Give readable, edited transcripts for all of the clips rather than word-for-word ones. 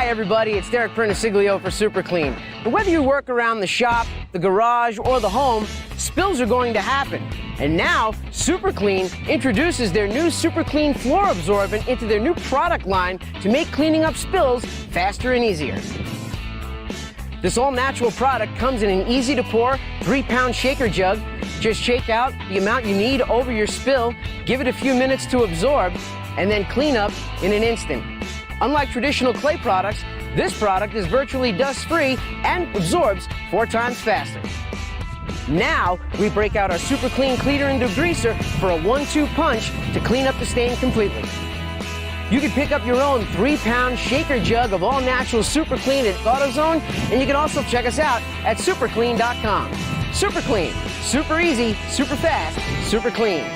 Hi everybody, it's Derek Perniciglio for Super Clean. And whether you work around the shop, the garage, or the home, spills are going to happen. And now, Super Clean introduces their new Super Clean floor absorbent into their new product line to make cleaning up spills faster and easier. This all-natural product comes in an easy-to-pour 3-pound shaker jug. Just shake out the amount you need over your spill, give it a few minutes to absorb, and then clean up in an instant. Unlike traditional clay products, this product is virtually dust-free and absorbs 4 times faster. Now, we break out our Super Clean cleaner and degreaser for a 1-2 punch to clean up the stain completely. You can pick up your own 3-pound shaker jug of all-natural Super Clean at AutoZone, and you can also check us out at superclean.com. Super Clean, super easy, super fast, super clean.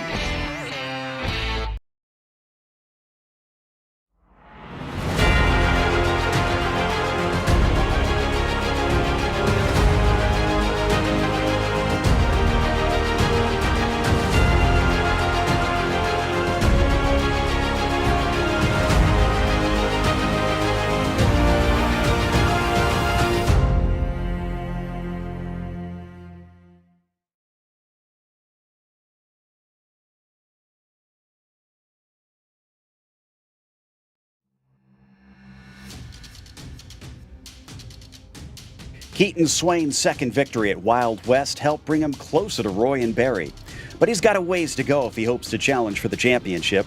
Keaton Swain's second victory at Wild West helped bring him closer to Roy and Barry. But he's got a ways to go if he hopes to challenge for the championship.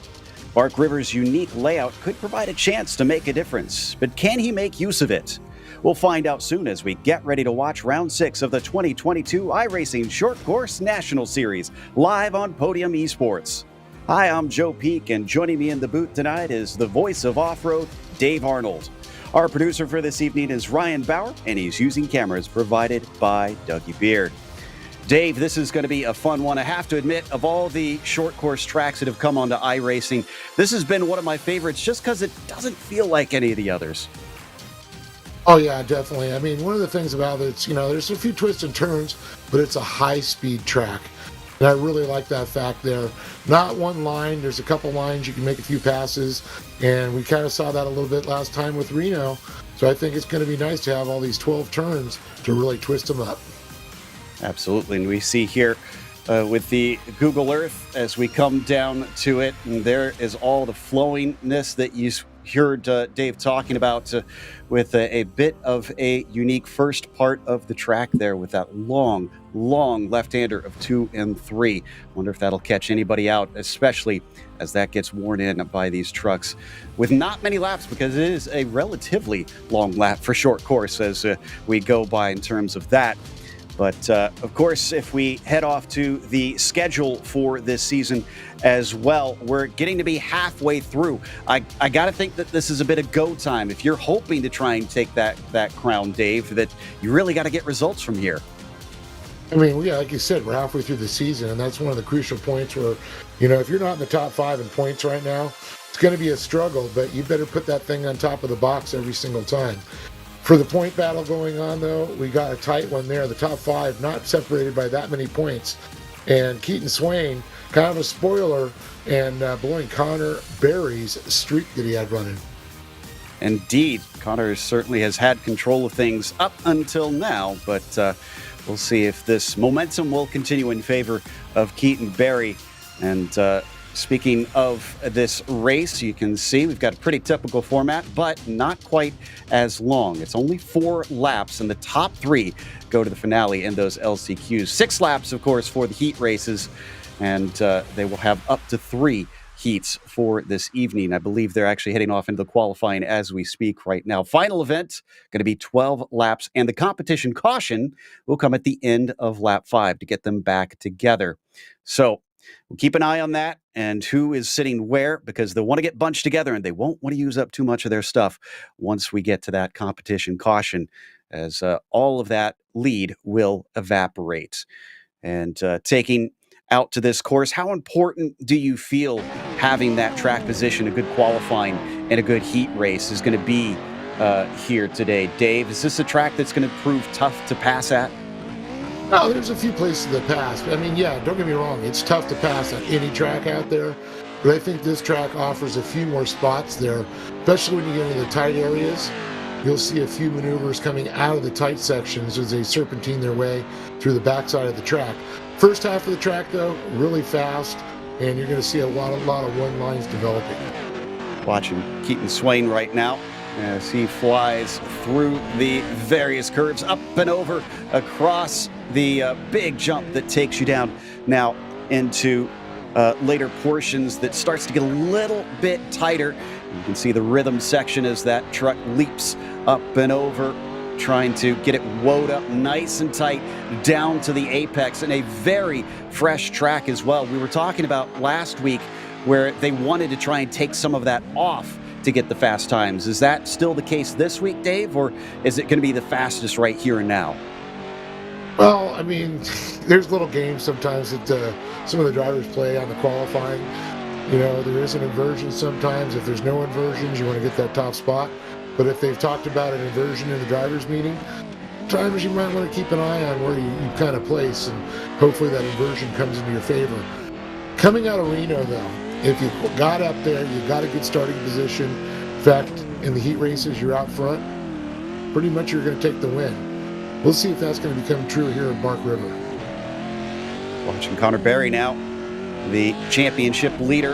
Bark River's unique layout could provide a chance to make a difference, but can he make use of it? We'll find out soon as we get ready to watch Round 6 of the 2022 iRacing Short Course National Series, live on Podium Esports. Hi, I'm Joe Peak, and joining me in the booth tonight is the voice of off-road, Dave Arnold. Our producer for this evening is Ryan Bauer, and he's using cameras provided by Dougie Beard. Dave, this is going to be a fun one. I have to admit, of all the short course tracks that have come onto iRacing, this has been one of my favorites just because it doesn't feel like any of the others. Oh, yeah, definitely. I mean, one of the things about it, there's a few twists and turns, but it's a high-speed track. And I really like that fact there. Not one line. There's a couple lines. You can make a few passes. And we kind of saw that a little bit last time with Reno. So I think it's going to be nice to have all these 12 turns to really twist them up. Absolutely. And we see here with the Google Earth as we come down to it. And there is all the flowingness that you heard Dave talking about with a bit of a unique first part of the track there with that long left-hander of 2 and 3. Wonder if that'll catch anybody out, especially as that gets worn in by these trucks with not many laps, because it is a relatively long lap for short course as we go by in terms of that. But, of course, if we head off to the schedule for this season as well, we're getting to be halfway through. I got to think that this is a bit of go time. If you're hoping to try and take that crown, Dave, that you really got to get results from here. I mean, yeah, like you said, we're halfway through the season, and that's one of the crucial points where, if you're not in the top 5 in points right now, it's going to be a struggle, but you better put that thing on top of the box every single time. For the point battle going on, though, we got a tight one there. The top 5 not separated by that many points. And Keaton Swain, kind of a spoiler, and blowing Connor Barry's streak that he had running. Indeed. Connor certainly has had control of things up until now, but we'll see if this momentum will continue in favor of Keaton Barry. And speaking of this race, you can see we've got a pretty typical format, but not quite as long. It's only 4 laps, and the top 3 go to the finale in those LCQs. 6 laps, of course, for the heat races, and they will have up to 3 heats for this evening. I believe they're actually heading off into the qualifying as we speak right now. Final event, going to be 12 laps, and the competition caution will come at the end of lap 5 to get them back together. So we'll keep an eye on that and who is sitting where, because they'll want to get bunched together and they won't want to use up too much of their stuff once we get to that competition caution, as all of that lead will evaporate. And taking out to this course, how important do you feel having that track position, a good qualifying, and a good heat race is going to be here today? Dave, is this a track that's going to prove tough to pass at? No, there's a few places to pass. I mean, yeah, don't get me wrong. It's tough to pass on any track out there. But I think this track offers a few more spots there, especially when you get into the tight areas. you'll see a few maneuvers coming out of the tight sections as they serpentine their way through the backside of the track. First half of the track, though, really fast, and you're going to see a lot of one lines developing. Watching Keaton Swain right now as he flies through the various curves, up and over, across the big jump that takes you down now into later portions that starts to get a little bit tighter. You can see the rhythm section as that truck leaps up and over, trying to get it woed up nice and tight down to the apex, and a very fresh track as well. We were talking about last week where they wanted to try and take some of that off to get the fast times. Is that still the case this week, Dave, or is it going to be the fastest right here and now? Well, I mean, there's little games sometimes that some of the drivers play on the qualifying. You know, there is an inversion sometimes. If there's no inversions, you want to get that top spot. But if they've talked about an inversion in the drivers' meeting, drivers, you might want to keep an eye on where you kind of place, and hopefully that inversion comes into your favor. Coming out of Reno, though, if you got up there, you got a good starting position. In fact, in the heat races, you're out front. Pretty much you're going to take the win. We'll see if that's going to become true here at Bark River. Watching Connor Berry now, the championship leader,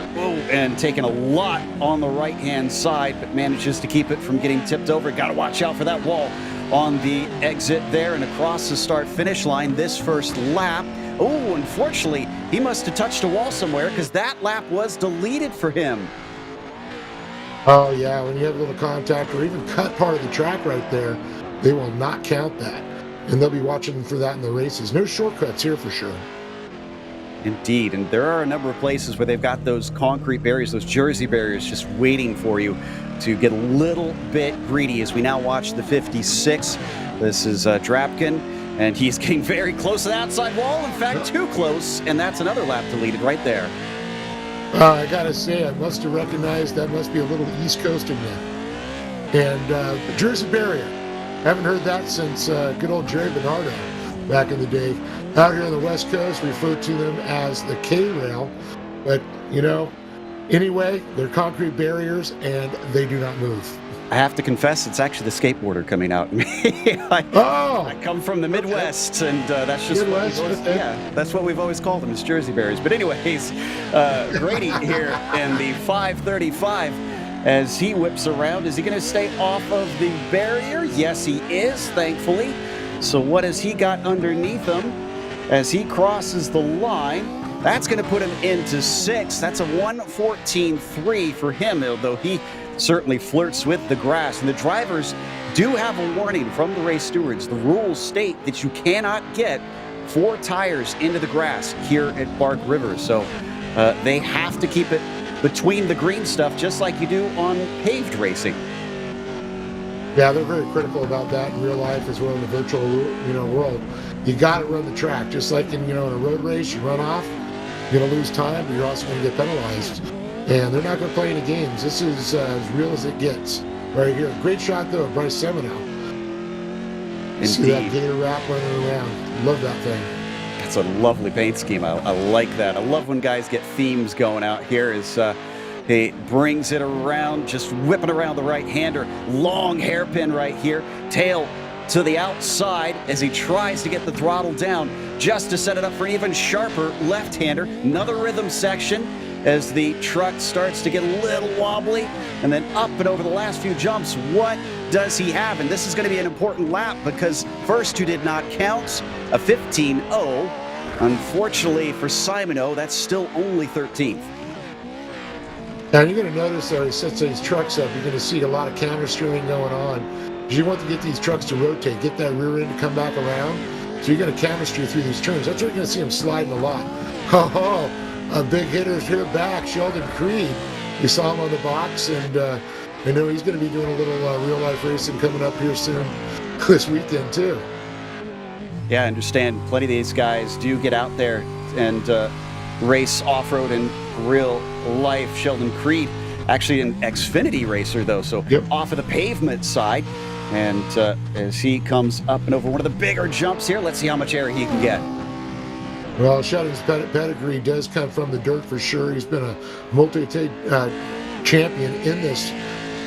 and taking a lot on the right-hand side, but manages to keep it from getting tipped over. Got to watch out for that wall on the exit there and across the start-finish line this first lap. Oh, unfortunately, he must have touched a wall somewhere because that lap was deleted for him. Oh, yeah, when you have a little contact or even cut part of the track right there, they will not count that. And they'll be watching for that in the races. No shortcuts here for sure. Indeed, and there are a number of places where they've got those concrete barriers, those Jersey barriers, just waiting for you to get a little bit greedy as we now watch the 56. This is Drapkin, and he's getting very close to the outside wall. In fact, too close, and that's another lap deleted right there. I gotta say, I must have recognized that must be a little East Coast in there. And the Jersey barrier, haven't heard that since good old Jerry Bernardo back in the day. Out here on the West Coast, refer to them as the K-Rail. But, you know, anyway, they're concrete barriers, and they do not move. I have to confess, it's actually the skateboarder coming out. I come from the Midwest, and that's just that's what we've always called them, is Jersey barriers. But anyways, Grady here in the 535 as he whips around. Is he going to stay off of the barrier? Yes, he is, thankfully. So what has he got underneath him as he crosses the line? That's going to put him into 6th. That's a 1:14.3 for him, though he certainly flirts with the grass. And the drivers do have a warning from the race stewards. The rules state that you cannot get 4 tires into the grass here at Bark River. So they have to keep it between the green stuff, just like you do on paved racing. Yeah, they're very critical about that in real life as well in the virtual, world. You got to run the track, just like in a road race. You run off, you're going to lose time, but you're also going to get penalized. And they're not going to play any games. This is as real as it gets right here. Great shot though, Bryce Semino. See that gator wrap running around. Love that thing. That's a lovely paint scheme. I like that. I love when guys get themes going out here. He brings it around, just whipping around the right-hander. Long hairpin right here. Tail to the outside as he tries to get the throttle down just to set it up for an even sharper left-hander. Another rhythm section as the truck starts to get a little wobbly. And then up and over the last few jumps, what does he have? And this is going to be an important lap because first two did not count. A 15.0. Unfortunately for Simoneau, that's still only 13th. Now you're going to notice though, he sets these trucks up, you're going to see a lot of counter steering going on. Because you want to get these trucks to rotate, get that rear end to come back around. So you're going to counter steer through these turns. That's where you're going to see him sliding a lot. A big hitter's here back, Sheldon Creed. You saw him on the box, and I know he's going to be doing a little real-life racing coming up here soon this weekend too. Yeah, I understand plenty of these guys do get out there and race off-road in real life. Sheldon Creed, actually an Xfinity racer though, so off of the pavement side. And as he comes up and over one of the bigger jumps here, let's see how much air he can get. Well, Sheldon's pedigree does come from the dirt for sure. He's been a multi-champion in this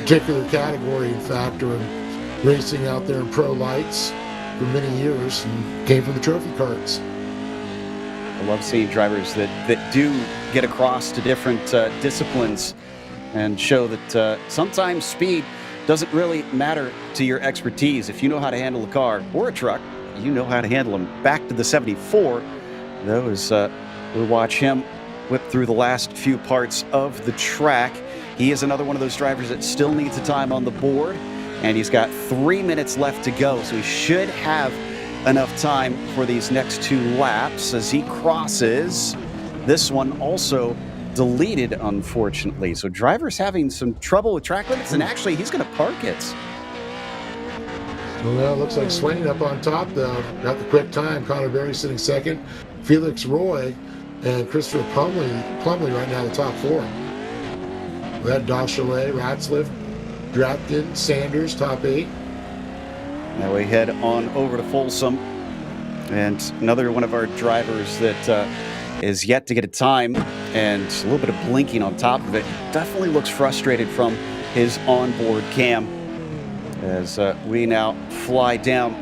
particular category, in fact, or racing out there in pro lights for many years and came from the trophy carts. I love seeing drivers that do get across to different disciplines and show that sometimes speed doesn't really matter to your expertise. If you know how to handle a car or a truck, you know how to handle them. Back to the 74, we'll watch him whip through the last few parts of the track. He is another one of those drivers that still needs a time on the board, and he's got 3 minutes left to go, so he should have enough time for these next 2 laps as he crosses. This one also deleted, unfortunately. So drivers having some trouble with track limits, and actually he's going to park it. Well, it looks like Swain up on top, though. Got the quick time. Connor Berry sitting second. Felix Roy and Christopher Plumley right now the top 4. We had Dauchelet, Ratzliff, Drapkin, Sanders, top 8. Now we head on over to Folsom, and another one of our drivers that is yet to get a time, and a little bit of blinking on top of it. Definitely looks frustrated from his onboard cam as we now fly down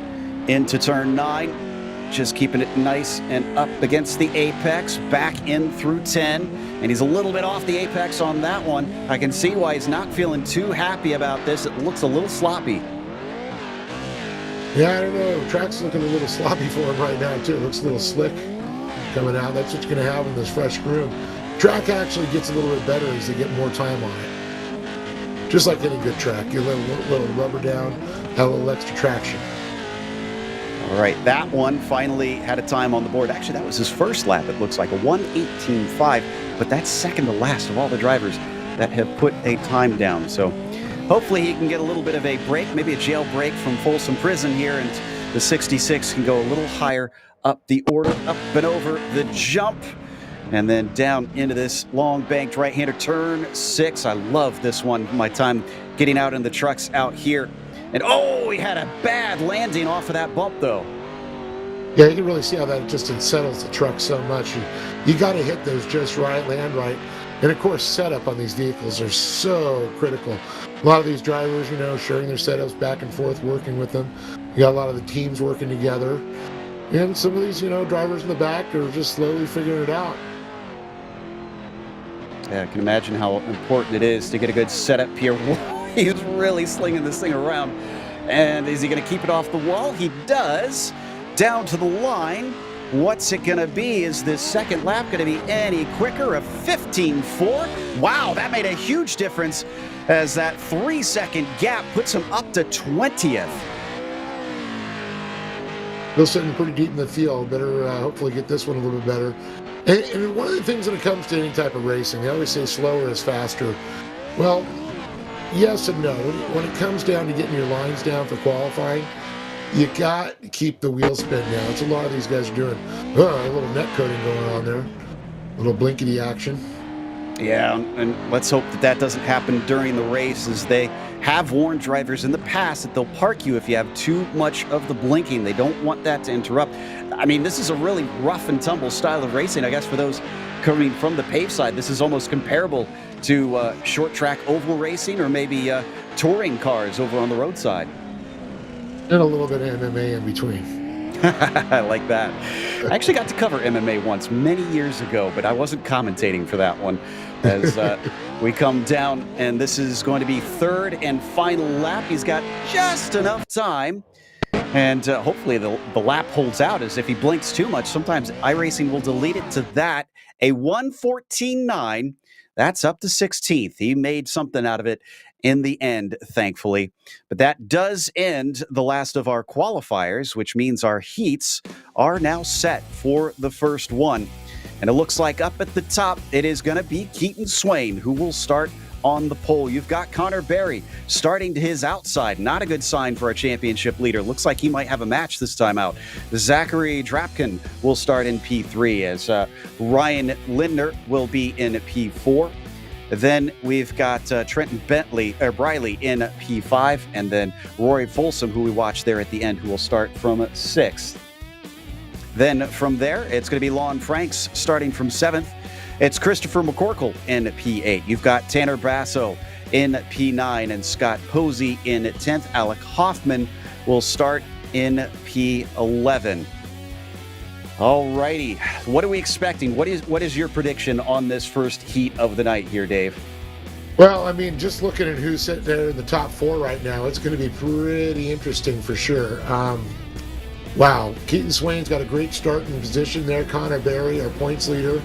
into turn 9, just keeping it nice and up against the apex, back in through 10, and he's a little bit off the apex on that one. I can see why he's not feeling too happy about this. It looks a little sloppy. Yeah, I don't know. The track's looking a little sloppy for him right now, too. It looks a little slick coming out. That's what you're going to have in this fresh groove. Track actually gets a little bit better as they get more time on it. Just like any good track. You let a little rubber down, have a little extra traction. All right, that one finally had a time on the board. Actually, that was his first lap. It looks like a 1:18.5, but that's second to last of all the drivers that have put a time down. So hopefully he can get a little bit of a break, maybe a jail break from Folsom Prison here, and the 66 can go a little higher up the order, up and over the jump, and then down into this long banked right-hander turn 6. I love this one. My time getting out in the trucks out here. And oh, he had a bad landing off of that bump, though. Yeah, you can really see how that just unsettles the truck so much. You got to hit those just right, land right. And of course, setup on these vehicles are so critical. A lot of these drivers, sharing their setups back and forth, working with them. You got a lot of the teams working together. And some of these, drivers in the back are just slowly figuring it out. Yeah, I can imagine how important it is to get a good setup here. He's really slinging this thing around. And is he going to keep it off the wall? He does. Down to the line. What's it going to be? Is this second lap going to be any quicker? A 15.4? Wow, that made a huge difference as that 3-second gap puts him up to 20th. They're sitting pretty deep in the field. Better hopefully get this one a little bit better. And one of the things when it comes to any type of racing, they always say slower is faster. Well, yes and no. When it comes down to getting your lines down for qualifying, you got to keep the wheel spin down. That's a lot of these guys are doing. A little net coating going on there. A little blinkety action. Yeah, and let's hope that doesn't happen during the race, as they have warned drivers in the past that they'll park you if you have too much of the blinking. They don't want that to interrupt. I mean, this is a really rough and tumble style of racing. I guess for those coming from the paved side, this is almost comparable to short track oval racing, or maybe touring cars over on the roadside. And a little bit of MMA in between. I like that. I actually got to cover MMA once many years ago, but I wasn't commentating for that one. As we come down, and this is going to be third and final lap. He's got just enough time, and hopefully the lap holds out, as if he blinks too much, sometimes iRacing will delete it to that. A 1:14.9, that's up to 16th. He made something out of it in the end, thankfully. But that does end the last of our qualifiers, which means our heats are now set for the first one. And it looks like up at the top, it is going to be Keaton Swain who will start on the pole. You've got Connor Berry starting to his outside. Not a good sign for a championship leader. Looks like he might have a match this time out. Zachary Drapkin will start in P3, as Ryan Lindner will be in P4. Then we've got Trenton Briley in P5, and then Rory Folsom, who we watched there at the end, who will start from 6th. Then from there, it's going to be Lon Franks starting from 7th. It's Christopher McCorkle in P8. You've got Tanner Basso in P9, and Scott Posey in 10th. Alec Hoffman will start in P11. All righty. What are we expecting? What is your prediction on this first heat of the night here, Dave? Well, I mean, just looking at who's sitting there in the top 4 right now, it's going to be pretty interesting for sure. Wow, Keaton Swain's got a great starting position there. Connor Berry, our points leader.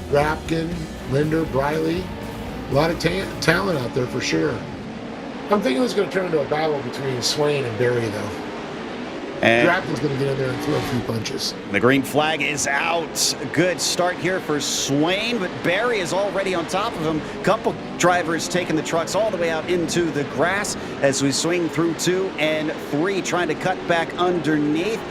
Rapkin, Linder, Briley. A lot of talent out there for sure. I'm thinking it's going to turn into a battle between Swain and Berry, though. And Rapkin's going to get in there and throw a few punches. the green flag is out. Good start here for Swain, but Berry is already on top of him. Couple drivers taking the trucks all the way out into the grass as we swing through 2 and 3, trying to cut back underneath.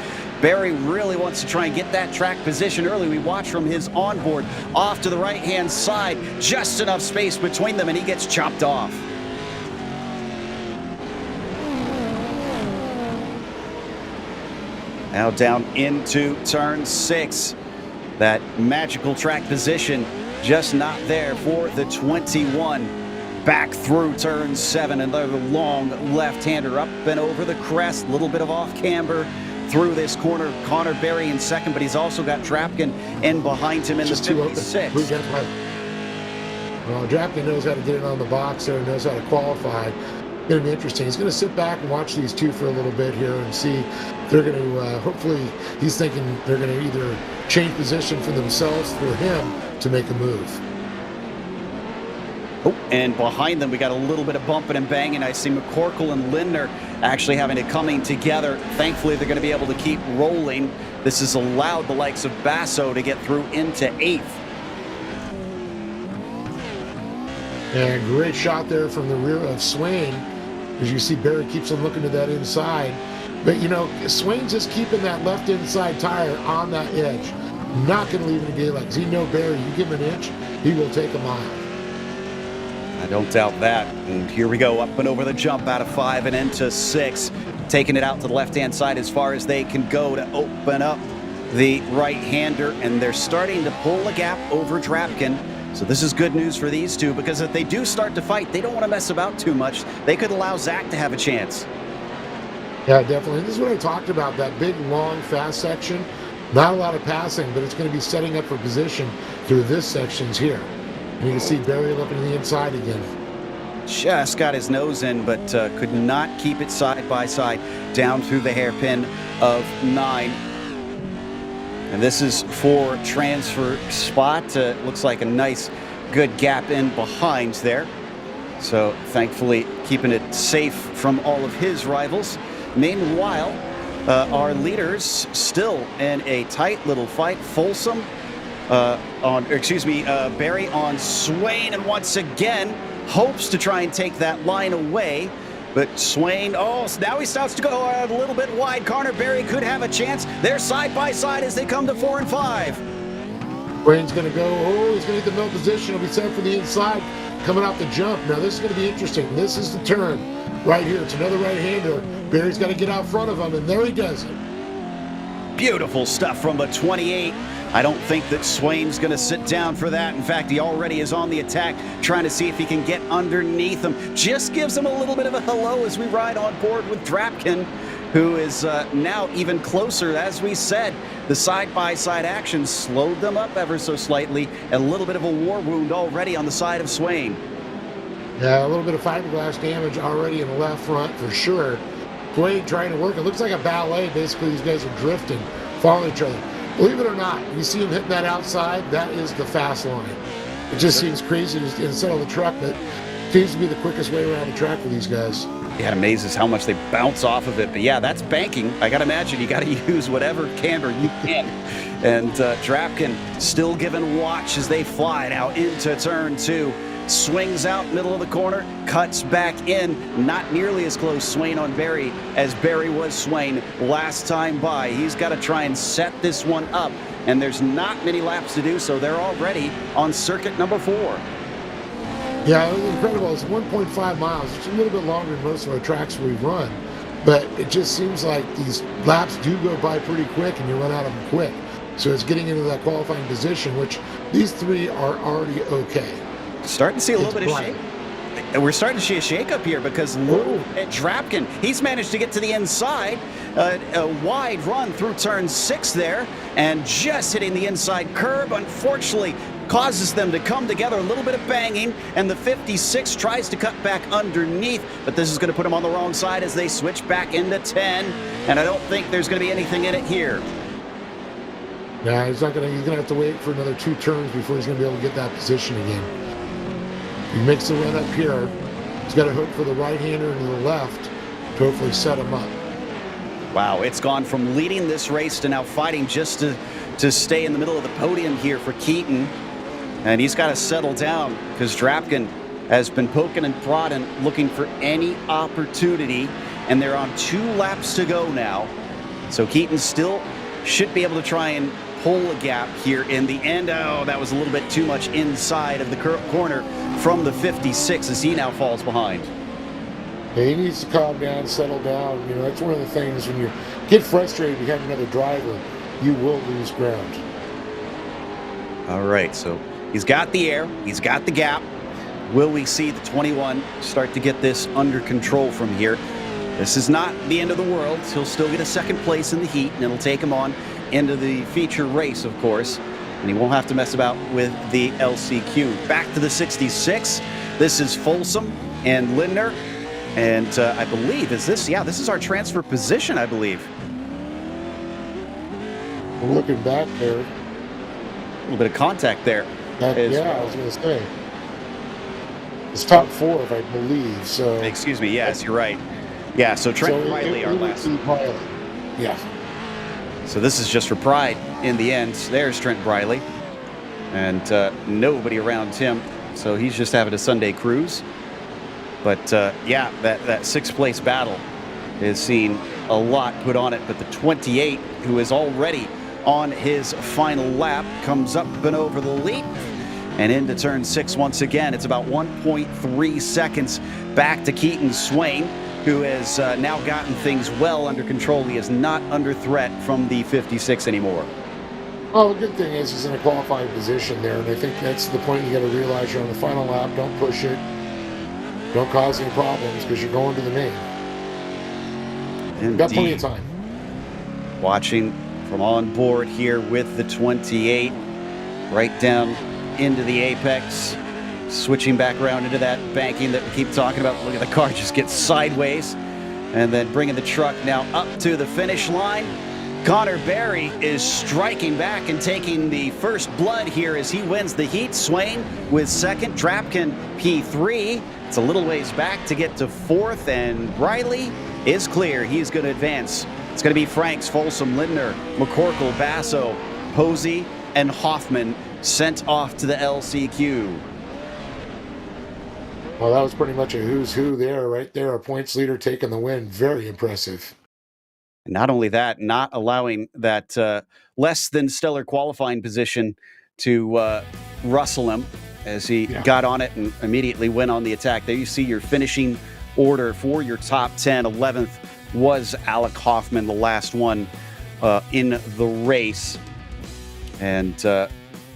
Berry really wants to try and get that track position early. We watch from his onboard off to the right-hand side. Just enough space between them, and he gets chopped off. Now down into turn 6. That magical track position just not there for the 21. Back through turn 7, another long left-hander up and over the crest. A little bit of off-camber through this corner. Connor Berry in second, but he's also got Drapkin in behind him in the 56. Well, Drapkin knows how to get it on the box there, knows how to qualify. Going to be interesting. He's going to sit back and watch these two for a little bit here and see. They're going to hopefully, he's thinking they're going to either change position for themselves for him to make a move. Oh, and behind them we got a little bit of bumping and banging. I see McCorkle and Lindner actually having it coming together. Thankfully they're going to be able to keep rolling. This has allowed the likes of Basso to get through into 8th. And great shot there from the rear of Swain. As you see, Berry keeps on looking to that inside. But, you know, Swain's just keeping that left inside tire on that edge. Not going to leave it in daylight. Because he knows Berry, you give him an inch, he will take a mile. I don't doubt that. And here we go, up and over the jump out of 5 and into 6. Taking it out to the left-hand side as far as they can go to open up the right-hander. And they're starting to pull a gap over Drapkin. So this is good news for these two, because if they do start to fight, they don't want to mess about too much. They could allow Zach to have a chance. Yeah, definitely. This is what I talked about, that big, long, fast section. Not a lot of passing, but it's going to be setting up for position through this sections here. And you can see Berry looking to the inside again. Just got his nose in, but could not keep it side by side down through the hairpin of 9. And this is for transfer spot. Looks like a nice, good gap in behind there. So thankfully keeping it safe from all of his rivals. Meanwhile, our leaders still in a tight little fight. Folsom Berry on Swain, and once again hopes to try and take that line away. But Swain, now he starts to go a little bit wide. Connor Berry could have a chance. They're side by side as they come to 4 and 5. Swain's going to go, he's going to get the middle position. He'll be set for the inside coming off the jump. Now this is going to be interesting. This is the turn right here. It's another right-hander. Berry's got to get out front of him, and there he does it. Beautiful stuff from the 28. I don't think that Swain's going to sit down for that. In fact, he already is on the attack, trying to see if he can get underneath him. Just gives him a little bit of a hello as we ride on board with Drapkin, who is now even closer. As we said, the side-by-side action slowed them up ever so slightly. A little bit of a war wound already on the side of Swain. Yeah, a little bit of fiberglass damage already in the left front for sure. Swain trying to work. It looks like a ballet. Basically, these guys are drifting, following each other. Believe it or not, you see him hitting that outside, that is the fast line. It just seems crazy to settle the truck, but it seems to be the quickest way around the track for these guys. Yeah, it amazes how much they bounce off of it. But yeah, that's banking. I got to imagine you got to use whatever camber you can. And Drapkin still giving watch as they fly now into turn 2. Swings out middle of the corner, cuts back in. Not nearly as close, Swain on Berry, as Berry was Swain last time by. He's got to try and set this one up, and there's not many laps to do, so they're already on circuit number 4. Yeah, it was incredible. It's 1.5 miles. It's a little bit longer than most of our tracks we've run, but it just seems like these laps do go by pretty quick, and you run out of them quick. So it's getting into that qualifying position, which these three are already okay. Starting to see a little bit of shape. we're starting to see a shakeup here because look at Drapkin. He's managed to get to the inside. A wide run through turn 6 there, and just hitting the inside curb, unfortunately, causes them to come together. A little bit of banging, and the 56 tries to cut back underneath, but this is going to put him on the wrong side as they switch back into 10, and I don't think there's going to be anything in it here. Yeah, he's going to have to wait for another 2 turns before he's going to be able to get that position again. He makes the run up here. He's got to hook for the right-hander and the left to hopefully set him up. Wow, it's gone from leading this race to now fighting just to stay in the middle of the podium here for Keaton. And he's got to settle down because Drapkin has been poking and prodding, looking for any opportunity. And they're on 2 laps to go now. So Keaton still should be able to try and pull a gap here in the end. Oh, that was a little bit too much inside of the corner from the 56 as he now falls behind. Yeah, he needs to calm down, settle down. You know, that's one of the things when you get frustrated behind another driver, you will lose ground. All right, so he's got the air, he's got the gap. Will we see the 21 start to get this under control from here? This is not the end of the world. He'll still get a 2nd place in the heat, and it'll take him on into the feature race, of course. And he won't have to mess about with the LCQ. Back to the 66. This is Folsom and Lindner. And I believe, this is our transfer position, I believe. Looking back there. A little bit of contact there. I was going to say. It's top 4, if I believe. So. Excuse me, yes, you're right. Yeah, so Trent Riley, our last. Yeah. So this is just for pride in the end. There's Trent Briley. And nobody around him. So he's just having a Sunday cruise. But yeah, that 6th place battle has seen a lot put on it. But the 28, who is already on his final lap, comes up and over the lead and into turn 6 once again. It's about 1.3 seconds back to Keaton Swain, who has now gotten things well under control. He is not under threat from the 56 anymore. Well, the good thing is he's in a qualifying position there, and I think that's the point you got to realize. You're on the final lap. Don't push it. Don't cause any problems because you're going to the main. You've got plenty of time. Watching from on board here with the 28, right down into the apex, switching back around into that banking that we keep talking about. Look at the car just get sideways, and then bringing the truck now up to the finish line. Connor Berry is striking back and taking the first blood here as he wins the heat. Swain with 2nd, Drapkin P3. It's a little ways back to get to 4th, and Riley is clear. He's going to advance. It's going to be Franks, Folsom, Lindner, McCorkle, Basso, Posey, and Hoffman sent off to the LCQ. Well, that was pretty much a who's who there, right there. A points leader taking the win. Very impressive. And not only that, not allowing that less than stellar qualifying position to rustle him as he got on it and immediately went on the attack. There you see your finishing order for your top 10. 11th was Alec Hoffman, the last one in the race. And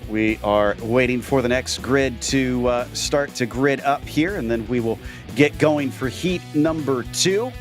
we are waiting for the next grid to start to grid up here, and then we will get going for heat number 2.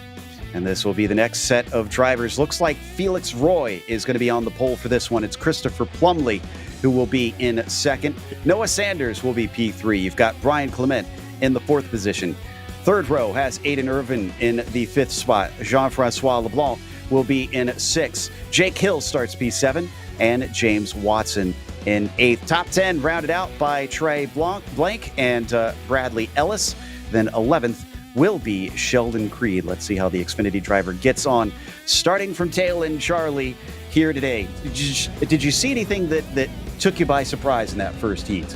And this will be the next set of drivers. Looks like Felix Roy is going to be on the pole for this one. It's Christopher Plumley who will be in 2nd. Noah Sanders will be P3. You've got Brian Clement in the 4th position. 3rd row has Aiden Irvin in the 5th spot. Jean-Francois Leblanc will be in 6th. Jake Hill starts P7, and James Watson in 8th. Top 10 rounded out by Trey Blank and Bradley Ellis. Then 11th will be Sheldon Creed. Let's see how the Xfinity driver gets on. Starting from tail end, Charlie, here today. Did you see anything that took you by surprise in that first heat?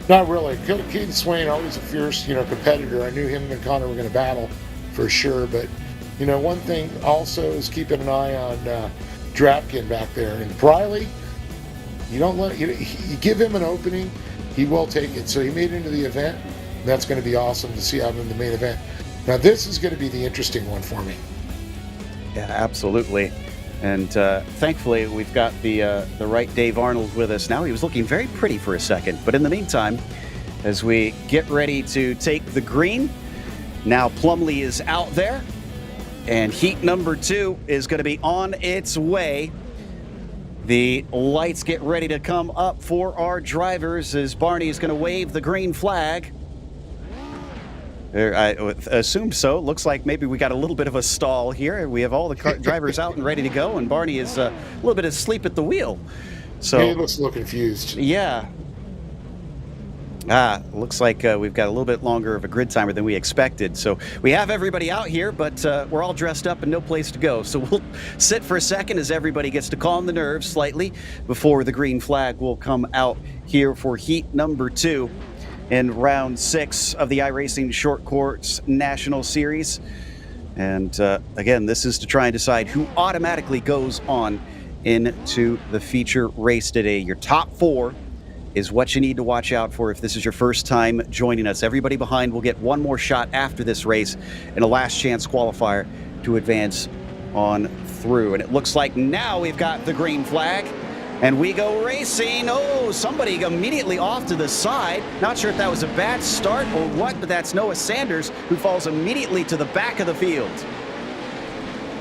Not really. Keaton Swain, always a fierce, competitor. I knew him and Connor were going to battle for sure. But, one thing also is keeping an eye on Drapkin back there. And Briley, you give him an opening, he will take it. So he made it into the event. That's going to be awesome to see him in the main event. Now, this is going to be the interesting one for me. Yeah, absolutely. And thankfully, we've got the right Dave Arnold with us now. He was looking very pretty for a second. But in the meantime, as we get ready to take the green. Now Plumlee is out there, and heat number 2 is going to be on its way. The lights get ready to come up for our drivers as Barney is going to wave the green flag. I assume so. Looks like maybe we got a little bit of a stall here. We have all the drivers out and ready to go, and Barney is a little bit asleep at the wheel. So he looks a little confused. Yeah. Looks like we've got a little bit longer of a grid timer than we expected. So we have everybody out here, but we're all dressed up and no place to go. So we'll sit for a second as everybody gets to calm the nerves slightly before the green flag will come out here for heat number 2 in round 6 of the iRacing Short Course National Series. And again, this is to try and decide who automatically goes on into the feature race today. Your top 4 is what you need to watch out for if this is your first time joining us. Everybody behind will get one more shot after this race in a last chance qualifier to advance on through. And it looks like now we've got the green flag and we go racing. Oh, somebody immediately off to the side. Not sure if that was a bad start or what, but that's Noah Sanders, who falls immediately to the back of the field.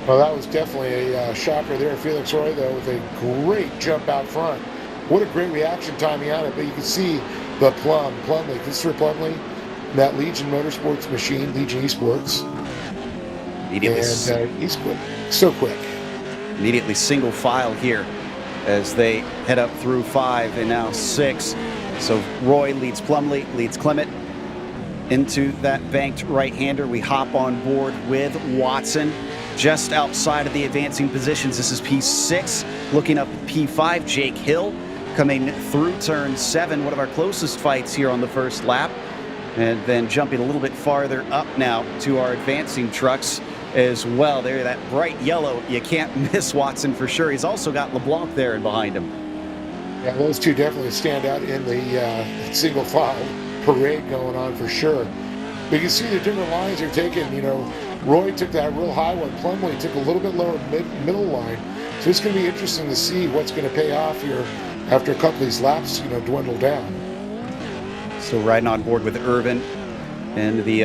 Well, that was definitely a shocker there. Felix Roy, though, with a great jump out front. What a great reaction timing on it, but you can see the Plumlee, Christopher Plumlee, that Legion Motorsports machine, Legion Esports. Immediately, and he's quick, so quick. Immediately single file here as they head up through 5 and now 6. So Roy leads Plumlee, leads Clement into that banked right-hander. We hop on board with Watson just outside of the advancing positions. This is P6, looking up at P5, Jake Hill coming through turn 7, one of our closest fights here on the first lap. And then jumping a little bit farther up now to our advancing trucks as well. There, that bright yellow, you can't miss Watson for sure. He's also got LeBlanc there and behind him. Yeah, those two definitely stand out in the single file parade going on for sure. But you can see the different lines they're taking. You know, Roy took that real high one. Plumlee took a little bit lower middle line. So it's going to be interesting to see what's going to pay off here after a couple of these laps, you know, dwindle down. So riding on board with Irvin and the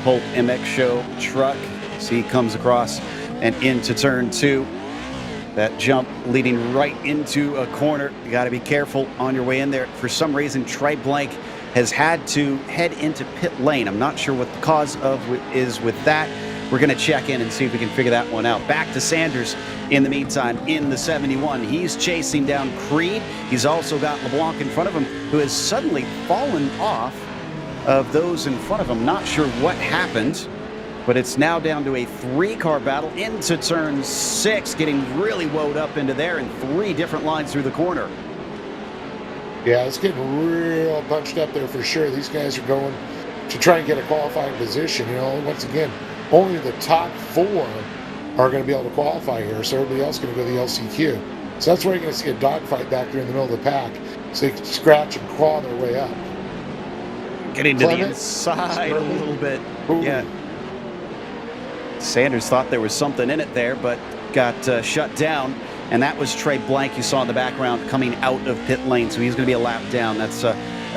Holt MX Show truck. See, he comes across and into turn 2. That jump leading right into a corner. You got to be careful on your way in there. For some reason, Trey Blank has had to head into pit lane. I'm not sure what the cause of is with that. We're going to check in and see if we can figure that one out. Back to Sanders in the meantime in the 71. He's chasing down Creed. He's also got LeBlanc in front of him, who has suddenly fallen off of those in front of him. Not sure what happened, but it's now down to a 3-car battle into turn 6, getting really woed up into there in 3 different lines through the corner. Yeah, it's getting real bunched up there for sure. These guys are going to try and get a qualifying position. You know, once again, only the top 4 are going to be able to qualify here, so everybody else is going to go to the LCQ. So that's where you're going to see a dogfight back there in the middle of the pack, so they can scratch and claw their way up. Getting to the inside a little bit. Ooh. Yeah. Sanders thought there was something in it there, but got shut down. And that was Trey Blank you saw in the background coming out of pit lane, so he's going to be a lap down. That's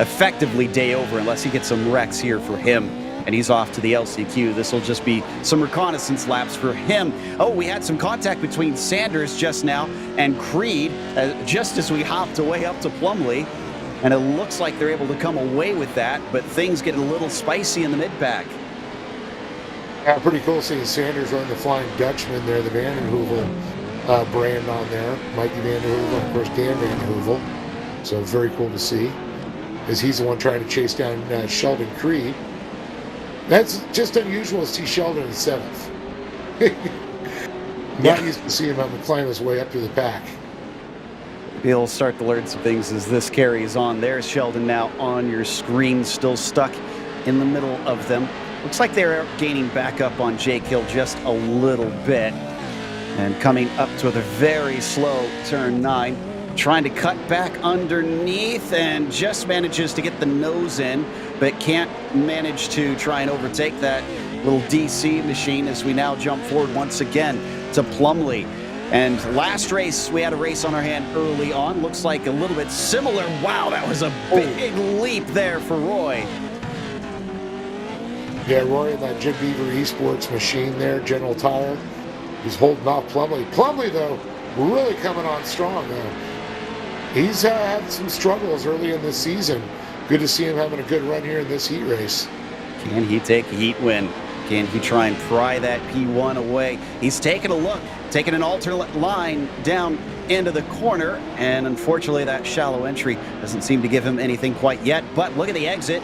effectively day over unless he gets some wrecks here for him. And he's off to the LCQ. This will just be some reconnaissance laps for him. Oh, we had some contact between Sanders just now and Creed just as we hopped away up to Plumlee. And it looks like they're able to come away with that, but things get a little spicy in the mid-pack. Yeah, pretty cool seeing Sanders run the Flying Dutchman there, the Van den Heuvel brand on there. Mikey Van den Heuvel, of course, Dan Van den Heuvel. So very cool to see, as he's the one trying to chase down Sheldon Creed. That's just unusual to see Sheldon in 7th. Not used to see him climb his way up to the pack. He'll start to learn some things as this carries on. There's Sheldon now on your screen, still stuck in the middle of them. Looks like they're gaining back up on Jake Hill just a little bit. And coming up to a very slow turn 9. Trying to cut back underneath and just manages to get the nose in, but can't manage to try and overtake that little DC machine as we now jump forward once again to Plumlee. And last race, we had a race on our hand early on. Looks like a little bit similar. Wow, that was a big leap there for Roy. Yeah, Roy and that Jim Beaver Esports machine there, General Tire, he's holding off Plumlee. Plumlee, though, really coming on strong, though. He's had some struggles early in this season. Good to see him having a good run here in this heat race. Can he take a heat win? Can he try and pry that P1 away? He's taking a look, taking an alternate line down into the corner, and unfortunately that shallow entry doesn't seem to give him anything quite yet. But look at the exit.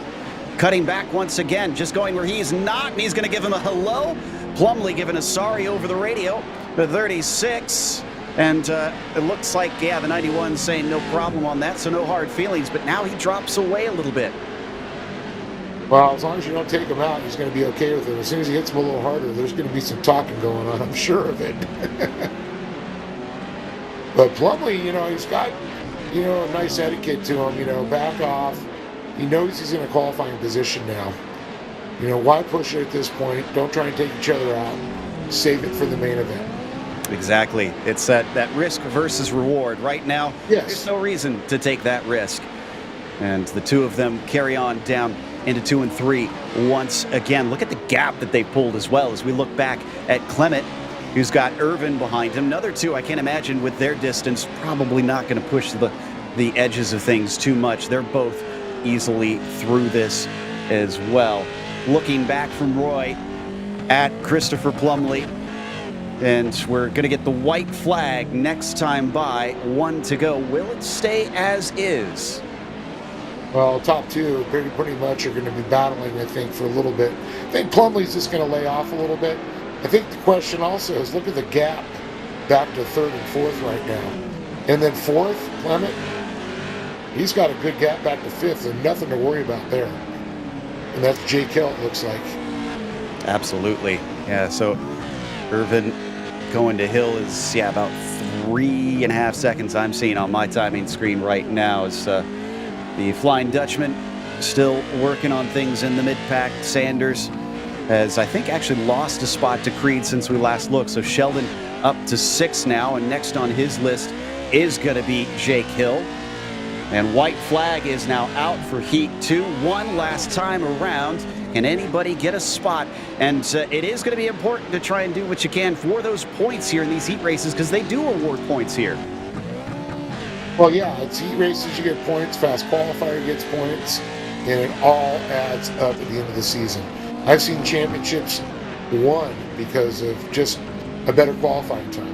Cutting back once again, just going where he's not, and he's going to give him a hello. Plumlee giving a sorry over the radio. The 36, and it looks like, yeah, the 91 saying no problem on that, so no hard feelings, but now he drops away a little bit. Well, as long as you don't take him out, he's going to be okay with it. As soon as he hits him a little harder, there's going to be some talking going on, I'm sure of it. But Plumlee, he's got, a nice etiquette to him, back off. He knows he's in a qualifying position now. Why push it at this point? Don't try and take each other out. Save it for the main event. Exactly. It's that risk versus reward. Right now, yes. There's no reason to take that risk. And the two of them carry on down into 2 and 3 once again. Look at the gap that they pulled as well as we look back at Clement, who's got Irvin behind him. Another two, I can't imagine with their distance, probably not going to push the edges of things too much. They're both easily through this as well. Looking back from Roy at Christopher Plumlee, and we're going to get the white flag next time by. 1 to go. Will it stay as is? Well, top two pretty much are going to be battling, I think, for a little bit. I think Plumlee's just going to lay off a little bit. I think the question also is, look at the gap back to 3rd and 4th right now. And then 4th, Clement, he's got a good gap back to 5th, and nothing to worry about there. And that's Jake Hill, it looks like. Absolutely. Yeah, so Irvin going to Hill is, about 3.5 seconds I'm seeing on my timing screen right now. As the Flying Dutchman still working on things in the mid-pack. Sanders has, I think, actually lost a spot to Creed since we last looked. So Sheldon up to 6 now, and next on his list is going to be Jake Hill. And white flag is now out for Heat 2. One last time around. Can anybody get a spot? And it is going to be important to try and do what you can for those points here in these heat races, because they do award points here. Well, yeah, it's heat races, you get points, fast qualifier gets points, and it all adds up at the end of the season. I've seen championships won because of just a better qualifying time.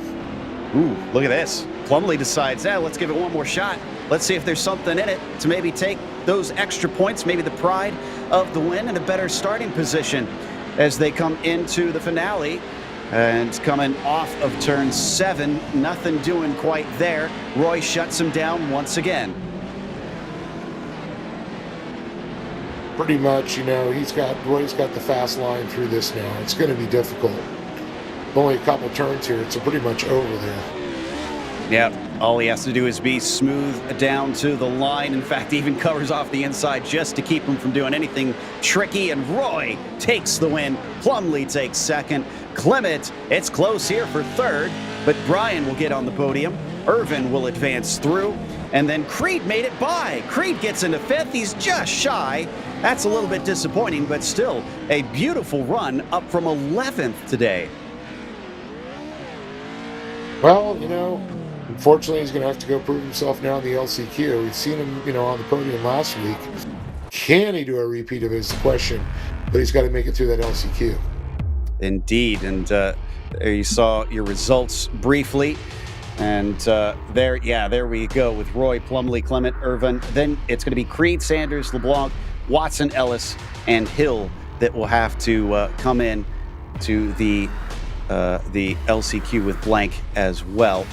Ooh, look at this. Plumlee decides, let's give it one more shot. Let's see if there's something in it to maybe take those extra points, maybe the pride of the win, and a better starting position as they come into the finale. And coming off of turn 7, nothing doing quite there. Roy shuts him down once again. Pretty much, Roy's got the fast line through this now. It's going to be difficult. Only a couple turns here. It's pretty much over there. Yeah, all he has to do is be smooth down to the line. In fact, even covers off the inside just to keep him from doing anything tricky. And Roy takes the win. Plumlee takes 2nd. Clement, it's close here for 3rd, but Brian will get on the podium. Irvin will advance through, and then Creed made it by. Creed gets into 5th. He's just shy. That's a little bit disappointing, but still a beautiful run up from 11th today. Well, unfortunately, he's going to have to go prove himself now in the LCQ. We've seen him, on the podium last week. Can he do a repeat of his question? But he's got to make it through that LCQ. Indeed, and there you saw your results briefly. And there we go with Roy, Plumlee, Clement, Irvin. Then it's going to be Creed, Sanders, LeBlanc, Watson, Ellis, and Hill that will have to come in to the LCQ with blank as well.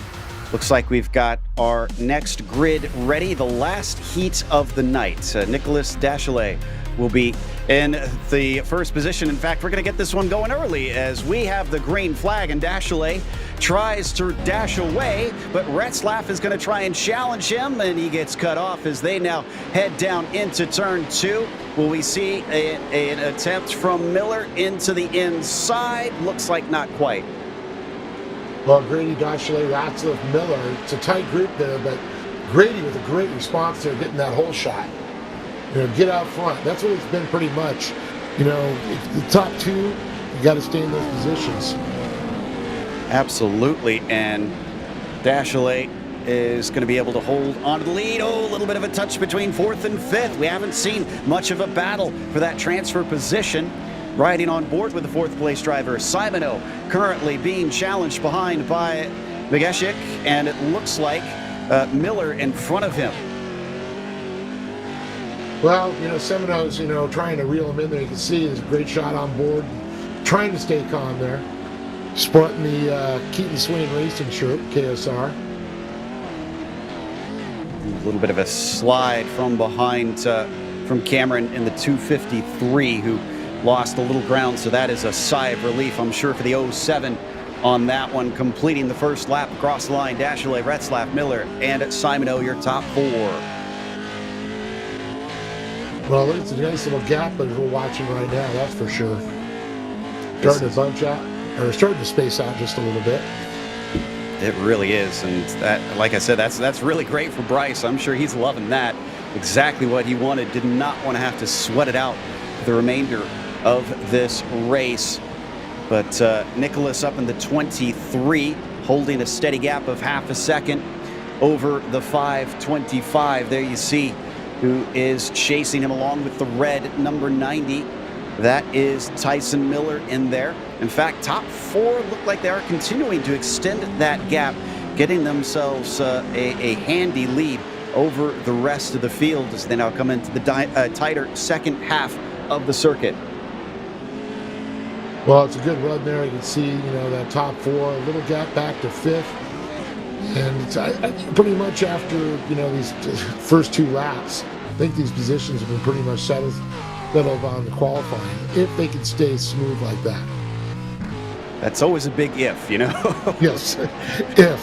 Looks like we've got our next grid ready. The last heat of the night. Nicholas Dachelet will be in the first position. In fact, we're going to get this one going early as we have the green flag, and Dachelet tries to dash away, but Retzlaff is going to try and challenge him, and he gets cut off as they now head down into turn 2. Will we see an attempt from Miller into the inside? Looks like not quite. Well, Grady, Dachelet, Ratzliff, Miller, it's a tight group there, but Grady with a great response there, getting that whole shot. Get out front. That's what it's been pretty much. The top two, you got to stay in those positions. Absolutely, and Dachelet is going to be able to hold on to the lead. Oh, a little bit of a touch between fourth and fifth. We haven't seen much of a battle for that transfer position. Riding on board with the fourth place driver, Simoneau, currently being challenged behind by Megeshik, and it looks like Miller in front of him. Well, Simoneau's, trying to reel him in there. You can see his great shot on board, trying to stay calm there. Sporting the Keaton Swain Racing shirt, KSR. A little bit of a slide from behind from Cameron in the 253, who lost a little ground, so that is a sigh of relief, I'm sure, for the 07 on that one, completing the first lap across the line. Dachelet, Retzlaff, Miller, and Simoneau, your top four. Well, it's a nice little gap as we're watching right now, that's for sure. Starting to bunch out, or starting to space out just a little bit. It really is, and that, like I said, that's really great for Bryce. I'm sure he's loving that. Exactly what he wanted. Did not want to have to sweat it out for the remainder of this race. But Nicholas up in the 23, holding a steady gap of half a second over the 525. There you see who is chasing him along with the red number 90. That is Tyson Miller in there. In fact, top four look like they are continuing to extend that gap, getting themselves a handy lead over the rest of the field as they now come into the tighter second half of the circuit. Well, it's a good run there. You can see, that top four, a little gap back to fifth. And it's pretty much after, these first two laps, I think these positions have been pretty much settled on the qualifying, if they can stay smooth like that. That's always a big if, Yes, if.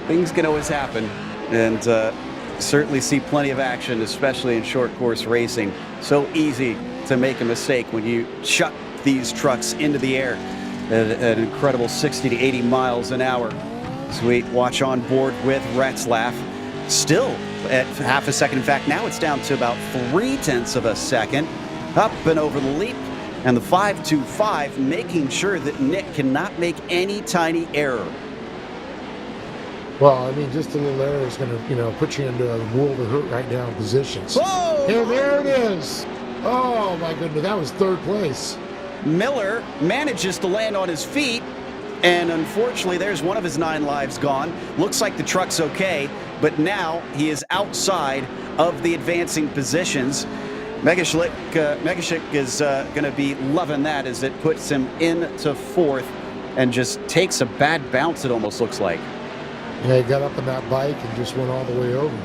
Things can always happen, and certainly see plenty of action, especially in short course racing. So easy to make a mistake when you chuck these trucks into the air at an incredible 60 to 80 miles an hour. So we watch on board with Retzlaff, still at half a second. In fact, now it's down to about 0.3 of a second. Up and over the leap, and the 525, making sure that Nick cannot make any tiny error. Well, just a little error is going to, put you into a world of hurt right now in positions. Whoa! And there it is. Oh, my goodness, that was third place. Miller manages to land on his feet, and unfortunately there's one of his 9 lives gone. Looks like the truck's okay, but now he is outside of the advancing positions. Megeshik is going to be loving that as it puts him into fourth and just takes a bad bounce, it almost looks like. Yeah, he got up on that bike and just went all the way over.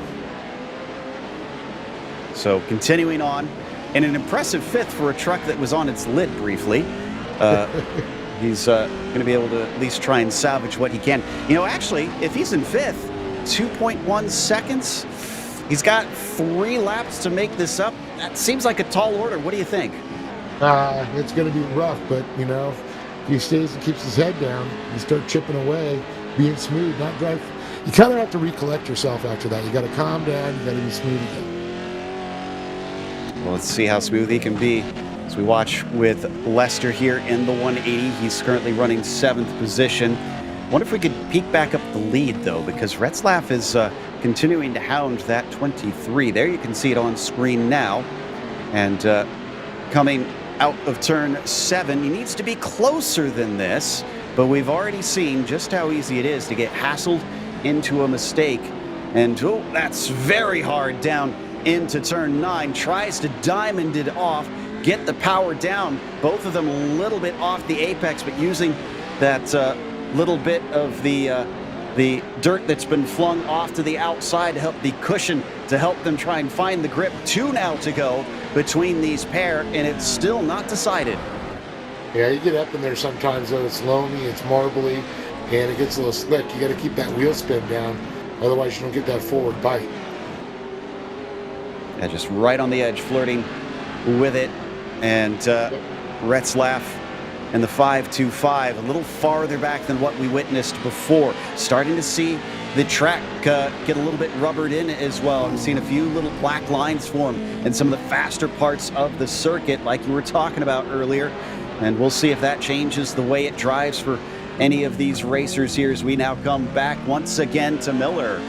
So continuing on, in an impressive fifth for a truck that was on its lid briefly. He's going to be able to at least try and salvage what he can. Actually, if he's in fifth, 2.1 seconds, he's got 3 laps to make this up. That seems like a tall order. What do you think? It's going to be rough, but, if he stays and keeps his head down, you start chipping away, being smooth, not drive. You kind of have to recollect yourself after that. You got to calm down. You got to be smooth again. Well, let's see how smooth he can be as we watch with Lester here in the 180. He's currently running 7th position. Wonder if we could peek back up the lead, though, because Retzlaff is continuing to hound that 23. There you can see it on screen now. And coming out of turn 7, he needs to be closer than this, but we've already seen just how easy it is to get hassled into a mistake. And oh, that's very hard down into turn 9. Tries to diamond it off, get the power down. Both of them a little bit off the apex, but using that little bit of the dirt that's been flung off to the outside to help the cushion, to help them try and find the grip. 2 now to go between these pair, and it's still not decided. Yeah, you get up in there sometimes, though. It's loamy, it's marbly, and it gets a little slick. You got to keep that wheel spin down, otherwise you don't get that forward bite. Yeah, just right on the edge, flirting with it, and Retzlaff in the 5.25, a little farther back than what we witnessed before. Starting to see the track get a little bit rubbered in as well. I'm seeing a few little black lines form in some of the faster parts of the circuit like you were talking about earlier. And we'll see if that changes the way it drives for any of these racers here as we now come back once again to Miller.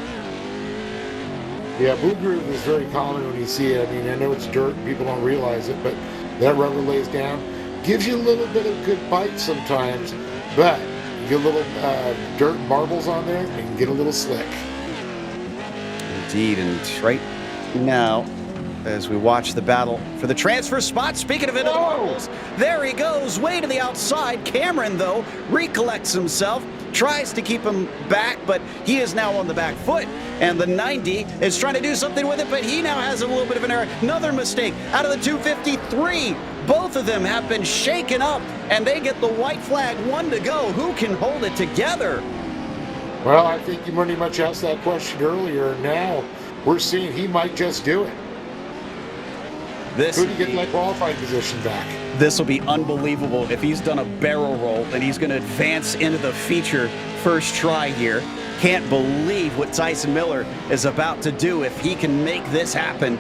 Yeah, boot groove is very common when you see it. I mean, I know it's dirt, people don't realize it, but that rubber lays down. Gives you a little bit of good bite sometimes, but you get a little dirt and marbles on there, and you can get a little slick. Indeed, and right now, as we watch the battle for the transfer spot, speaking of into the marbles, there he goes, way to the outside. Cameron, though, recollects himself, tries to keep him back, but he is now on the back foot. And the 90 is trying to do something with it, but he now has a little bit of an error. Another mistake out of the 253. Both of them have been shaken up, and they get the white flag, 1 to go. Who can hold it together? Well, I think you pretty much asked that question earlier, and now we're seeing he might just do it. Could he get that qualifying position back? This will be unbelievable if he's done a barrel roll and he's going to advance into the feature first try here. Can't believe what Tyson Miller is about to do if he can make this happen.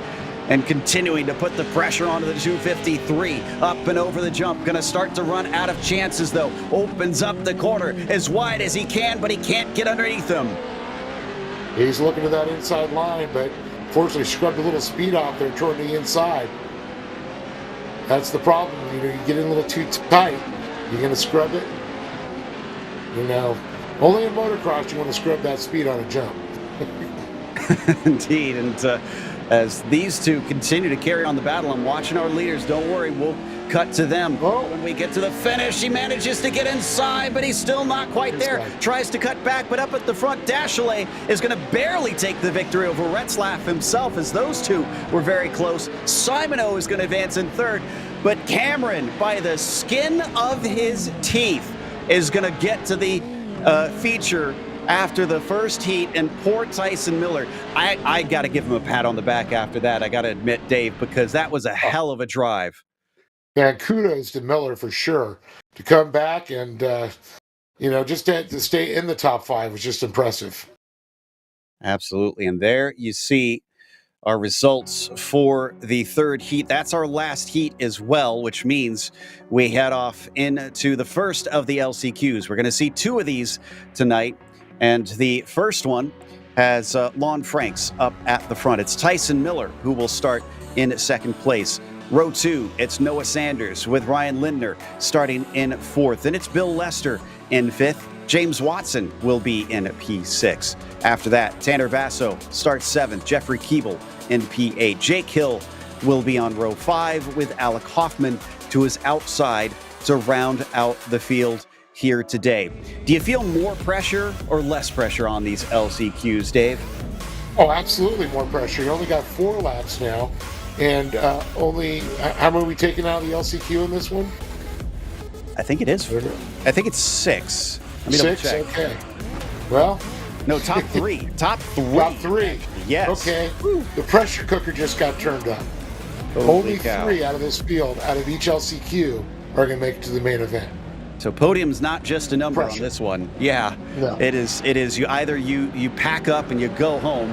And continuing to put the pressure onto the 253, up and over the jump. Going to start to run out of chances, though. Opens up the corner as wide as he can, but he can't get underneath him. He's looking to that inside line, but fortunately scrubbed a little speed off there toward the inside. That's the problem. You know, you get in a little too tight, you're going to scrub it. You know, only in motocross you want to scrub that speed on a jump. Indeed, and as these two continue to carry on the battle, I'm watching our leaders. Don't worry, we'll cut to them. When we get to the finish, he manages to get inside, but he's still not quite there. Tries to cut back, but up at the front, Dashley is going to barely take the victory over Retzlaff himself, as those two were very close. Simoneau is going to advance in third, but Cameron, by the skin of his teeth, is going to get to the feature after the first heat, and poor Tyson Miller. I got to give him a pat on the back after that, I got to admit, Dave, because that was a hell of a drive. Yeah, kudos to Miller for sure. To come back and, you know, just to stay in the top 5 was just impressive. Absolutely, and there you see our results for the third heat. That's our last heat as well, which means we head off into the first of the LCQs. We're going to see 2 of these tonight. And the first one has Lon Franks up at the front. It's Tyson Miller who will start in second place. Row 2, it's Noah Sanders with Ryan Lindner starting in 4th. And it's Bill Lester in 5th. James Watson will be in P6. After that, Tanner Basso starts 7th. Jeffrey Keeble in P8. Jake Hill will be on row 5 with Alec Hoffman to his outside to round out the field here today. Do you feel more pressure or less pressure on these LCQs, Dave? Oh, absolutely more pressure. You only got 4 laps now, and only how many are we taking out of the LCQ in this one? I think it is. I think it's 6. Let me 6. double check. Okay. Well, no, top 3. Top 3. Top 3. Yes. Okay. The pressure cooker just got turned up. Only 3 out of this field, out of each LCQ, are going to make it to the main event. So podium's not just a number on this one. Yeah, no. It is. You either you pack up and you go home,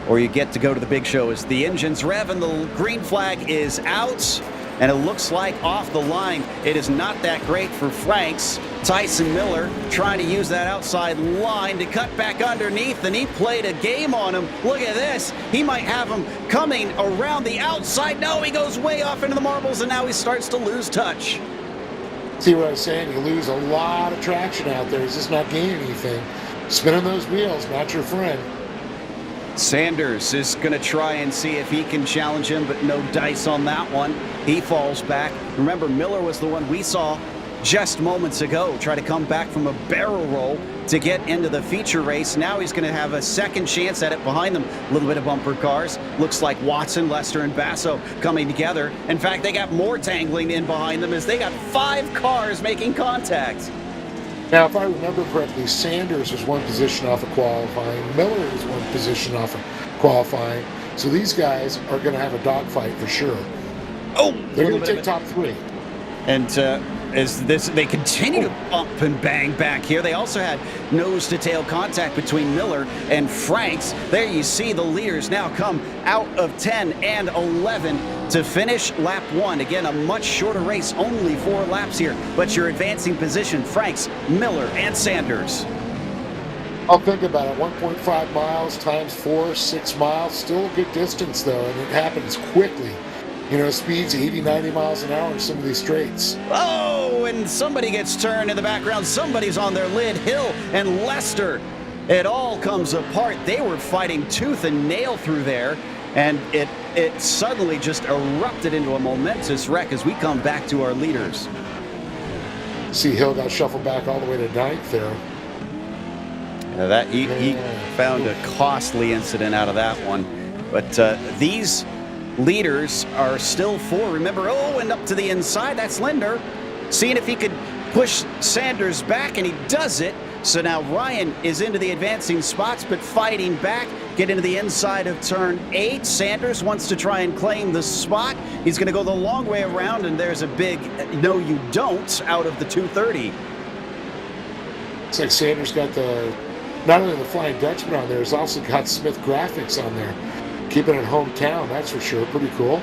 or you get to go to the big show as the engines rev and the green flag is out. And it looks like off the line, it is not that great for Franks. Tyson Miller trying to use that outside line to cut back underneath, and he played a game on him. Look at this. He might have him coming around the outside. No, he goes way off into the marbles, and now he starts to lose touch. See what I was saying? You lose a lot of traction out there. He's just not gaining anything. Spinning those wheels, not your friend. Sanders is going to try and see if he can challenge him, but no dice on that one. He falls back. Remember, Miller was the one we saw just moments ago try to come back from a barrel roll to get into the feature race. Now he's going to have a second chance at it behind them. A little bit of bumper cars. Looks like Watson, Lester, and Basso coming together. In fact, they got more tangling in behind them as they got 5 cars making contact. Now, if I remember correctly, Sanders was 1 position off of qualifying. Miller was 1 position off of qualifying. So these guys are going to have a dogfight for sure. Oh, they're going to take top 3. And as they continue to bump and bang back here. They also had nose-to-tail contact between Miller and Franks. There you see the leaders now come out of 10 and 11 to finish lap 1. Again, a much shorter race, only 4 laps here, but your advancing position, Franks, Miller, and Sanders. I'll think about it. 1.5 miles times 4, 6 miles. Still a good distance, though, and it happens quickly. Speeds 80, 90 miles an hour in some of these straights. Oh, and somebody gets turned in the background. Somebody's on their lid. Hill and Lester. It all comes apart. They were fighting tooth and nail through there, and it suddenly just erupted into a momentous wreck as we come back to our leaders. See, Hill got shuffled back all the way to 9th there. He found a costly incident out of that one. But these leaders are still 4. Remember, and up to the inside, that's Linder. Seeing if he could push Sanders back, and he does it. So now Ryan is into the advancing spots, but fighting back, get into the inside of turn 8. Sanders wants to try and claim the spot. He's going to go the long way around, and there's a big no you don't out of the 230. It's like Sanders got not only the Flying Dutchman on there, he's also got Smith Graphics on there. Keeping it hometown, that's for sure. Pretty cool.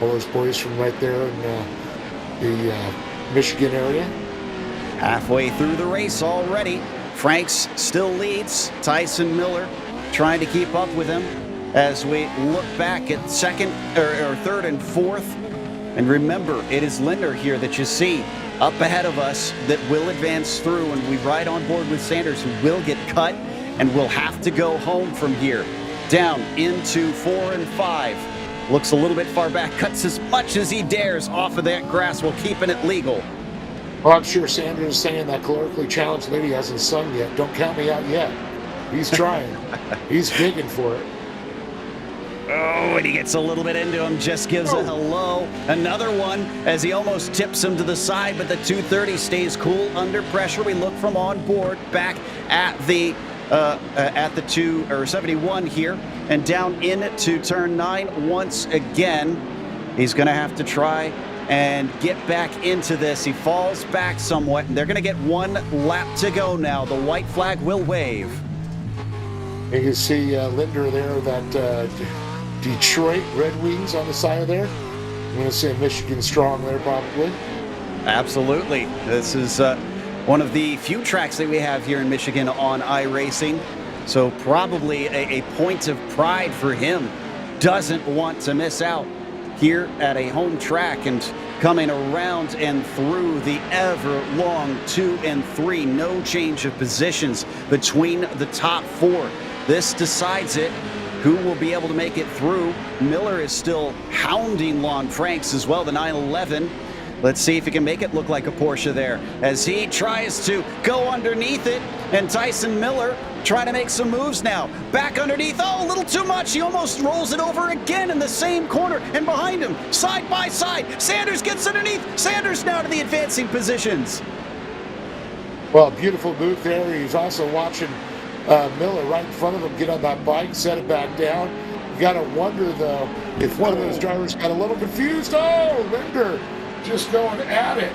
All those boys from right there in the Michigan area. Halfway through the race already. Franks still leads. Tyson Miller trying to keep up with him as we look back at second or third and fourth. And remember, it is Linder here that you see up ahead of us that will advance through, and we ride on board with Sanders, who will get cut and will have to go home from here. Down into 4 and 5. Looks a little bit far back. Cuts as much as he dares off of that grass while keeping it legal. Well, I'm sure Sanders is saying that calorically challenged lady hasn't sung yet. Don't count me out yet. He's trying. He's digging for it. Oh, and he gets a little bit into him. Just gives a hello. Another one as he almost tips him to the side, but the 230 stays cool under pressure. We look from on board back at the 71 here, and down into turn 9 once again. He's going to have to try and get back into this. He falls back somewhat, and they're going to get 1 lap to go now. The white flag will wave. You can see Linder there, that Detroit Red Wings on the side of there. I'm going to say Michigan Strong there probably. Absolutely. This is one of the few tracks that we have here in Michigan on iRacing. So probably a point of pride for him. Doesn't want to miss out here at a home track, and coming around and through the ever long 2 and 3. No change of positions between the top 4. This decides it. Who will be able to make it through? Miller is still hounding Lon Franks as well, the 911. Let's see if he can make it look like a Porsche there as he tries to go underneath it. And Tyson Miller trying to make some moves now. Back underneath. Oh, a little too much. He almost rolls it over again in the same corner. And behind him, side by side, Sanders gets underneath. Sanders now to the advancing positions. Well, beautiful move there. He's also watching Miller right in front of him get on that bike, set it back down. You got to wonder, though, if one of those drivers got a little confused. Oh, Linder just going at it.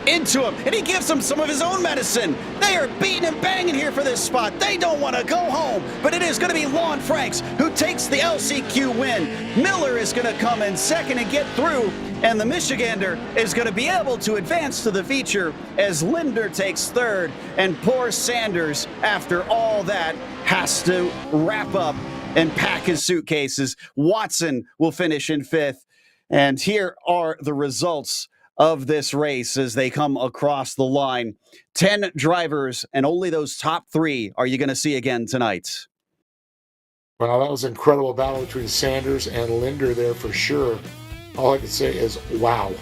Into him, and he gives him some of his own medicine. They are beating and banging here for this spot. They don't want to go home, but it is going to be Lon Franks who takes the LCQ win. Miller is going to come in second and get through, and the Michigander is going to be able to advance to the feature as Linder takes third, and poor Sanders, after all that, has to wrap up and pack his suitcases. Watson will finish in fifth, and here are the results of this race as they come across the line. 10 drivers, and only those top 3 are you going to see again tonight. Well, that was an incredible battle between Sanders and Linder there for sure. All I can say is, wow.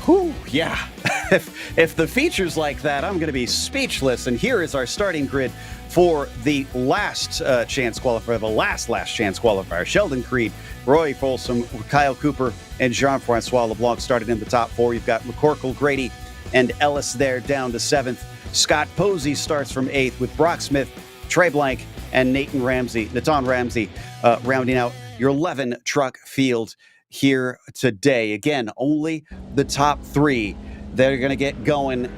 Whew, yeah. If the feature's like that, I'm going to be speechless. And here is our starting grid for the last chance qualifier, the last chance qualifier. Sheldon Creed, Roy Folsom, Kyle Cooper, and Jean-Francois LeBlanc started in the top 4. You've got McCorkle, Grady, and Ellis there down to 7th. Scott Posey starts from 8th with Brock Smith, Trey Blank, and Natan Ramsey rounding out your 11 truck field. here today. Again, only the top 3 that are going to get going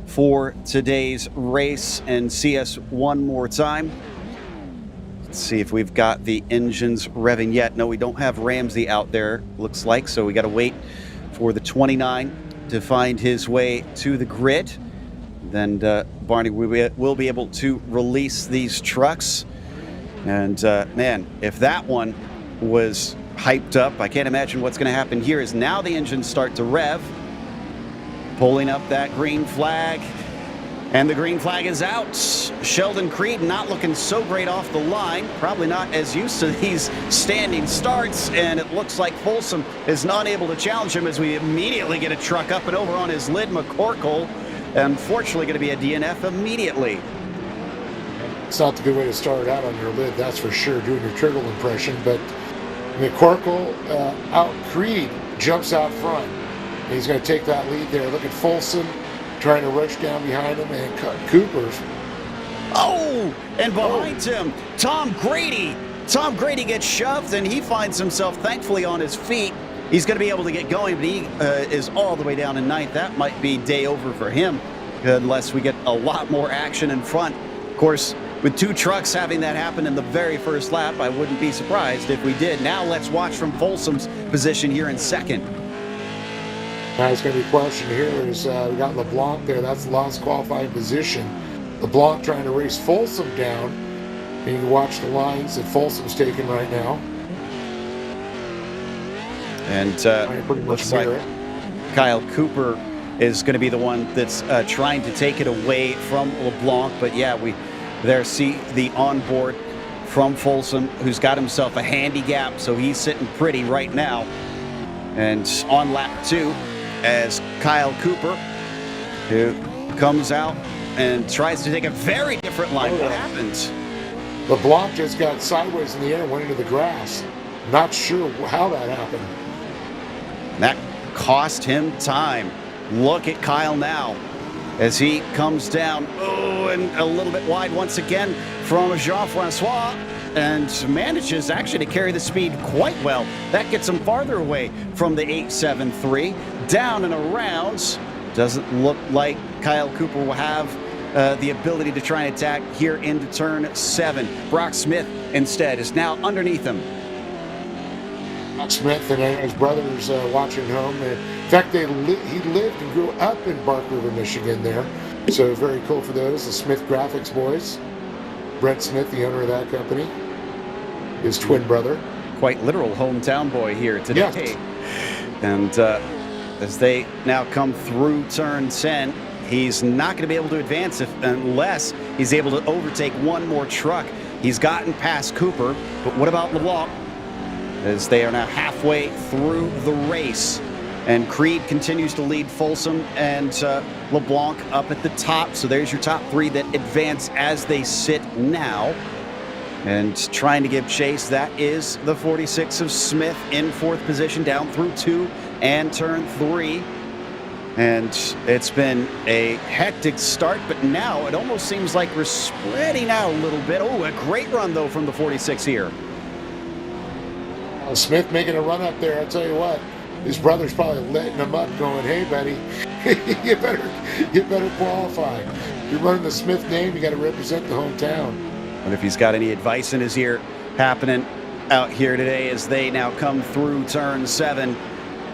for today's race. And see us one more time. Let's see if we've got the engines revving yet. No, we don't have Ramsey out there, looks like, so we got to wait for the 29 to find his way to the grid. Then Barney will be able to release these trucks. And man, if that one was hyped up, I can't imagine what's going to happen here. Is now the engines start to rev, pulling up that green flag. And the green flag is out. Sheldon Creed not looking so great off the line. Probably not as used to these standing starts. And it looks like Folsom is not able to challenge him as we immediately get a truck up and over on his lid. McCorkle, unfortunately, going to be a DNF immediately. It's not a good way to start out on your lid, that's for sure, doing your Triggle impression. But McCorkle out Creed, jumps out front. And he's going to take that lead there. Look at Folsom trying to rush down behind him and cut Cooper's. Oh, and behind him, Tom Grady. Tom Grady gets shoved, and he finds himself, thankfully, on his feet. He's going to be able to get going, but he is all the way down in 9th. That might be day over for him, unless we get a lot more action in front. Of course, with 2 trucks having that happen in the very first lap, I wouldn't be surprised if we did. Now let's watch from Folsom's position here in 2nd. Now it's going to be a question here. There's we got LeBlanc there. That's the last qualifying position. LeBlanc trying to race Folsom down. And you can watch the lines that Folsom's taking right now. And pretty much looks like Kyle Cooper is going to be the one that's trying to take it away from LeBlanc. But yeah, we there see the onboard from Folsom, who's got himself a handy gap, so he's sitting pretty right now. And on lap 2, as Kyle Cooper, who comes out and tries to take a very different line. What happened? LeBlanc just got sideways in the air and went into the grass. Not sure how that happened. That cost him time. Look at Kyle now as he comes down. Oh, and a little bit wide once again from Jean-Francois, and manages actually to carry the speed quite well. That gets him farther away from the 873. Down and around. Doesn't look like Kyle Cooper will have the ability to try and attack here into turn 7. Brock Smith instead is now underneath him. Brock Smith and his brothers watching home. In fact, he lived and grew up in Bark River, Michigan there. So very cool for those. The Smith Graphics boys. Brent Smith, the owner of that company. His twin brother. Quite literal hometown boy here today. Yes. And as they now come through turn 10, he's not going to be able to advance unless he's able to overtake one more truck. He's gotten past Cooper, but what about LeBlanc? As they are now halfway through the race. And Creed continues to lead Folsom and LeBlanc up at the top. So there's your top 3 that advance as they sit now. And trying to give chase, that is the 46 of Smith in 4th position, down through 2 and turn 3. And it's been a hectic start, but now it almost seems like we're spreading out a little bit. Oh, a great run, though, from the 46 here. Smith making a run up there. I'll tell you what, his brother's probably letting him up, going, "Hey, buddy, you better qualify. You're running the Smith name. You got to represent the hometown." And if he's got any advice in his ear happening out here today as they now come through turn 7,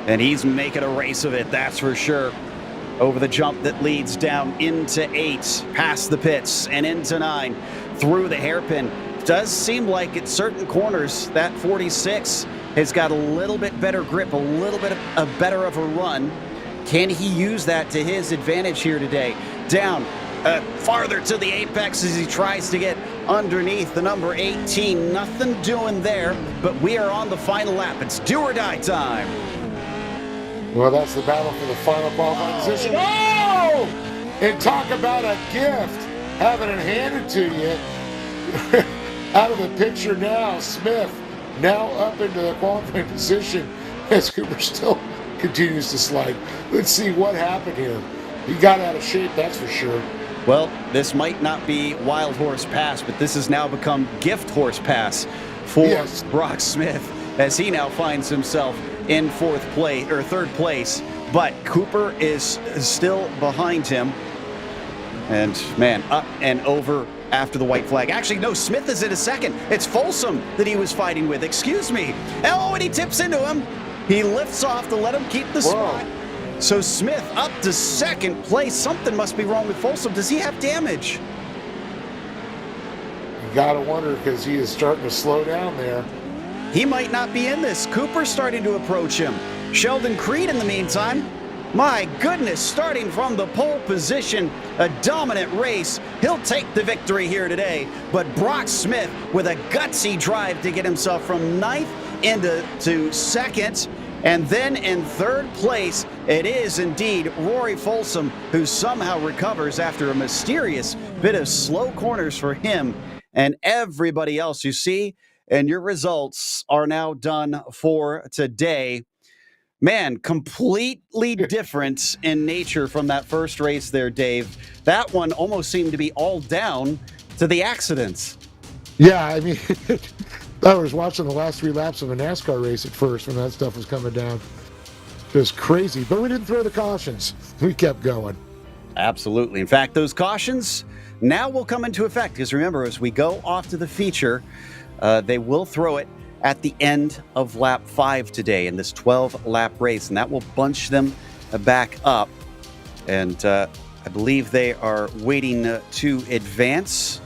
and he's making a race of it, that's for sure. Over the jump that leads down into 8, past the pits, and into 9, through the hairpin. Does seem like at certain corners that 46 has got a little bit better grip, a little bit better of a run. Can he use that to his advantage here today? Down farther to the apex as he tries to get underneath the number 18. Nothing doing there, but we are on the final lap. It's do or die time. Well, that's the battle for the final qualifying position. Oh! And talk about a gift, having it handed to you. Out of the picture now, Smith now up into the qualifying position as Cooper still continues to slide. Let's see what happened here. He got out of shape, that's for sure. Well, this might not be Wild Horse Pass, but this has now become Gift Horse Pass for Brock Smith. as he now finds himself in third place. But Cooper is still behind him. And man, up and over after the white flag. Actually, no, Smith is in a second. It's Folsom that he was fighting with. Excuse me. Oh, and he tips into him. He lifts off to let him keep the spot. So Smith up to second place. Something must be wrong with Folsom. Does he have damage? You gotta wonder, because he is starting to slow down there. He might not be in this. Cooper's starting to approach him. Sheldon Creed, in the meantime, my goodness, starting from the pole position, a dominant race. He'll take the victory here today. But Brock Smith with a gutsy drive to get himself from ninth into second. And then in third place, it is indeed Rory Folsom, who somehow recovers after a mysterious bit of slow corners for him and everybody else. You see, and your results are now done for today. Man, completely different in nature from that first race there, Dave. That one almost seemed to be all down to the accidents. Yeah, I mean, I was watching the last 3 laps of a NASCAR race at first when that stuff was coming down. Just crazy. But we didn't throw the cautions. We kept going. Absolutely. In fact, those cautions now will come into effect, because remember, as we go off to the feature, they will throw it at the end of lap 5 today in this 12-lap race, and that will bunch them back up. And I believe they are waiting to advance,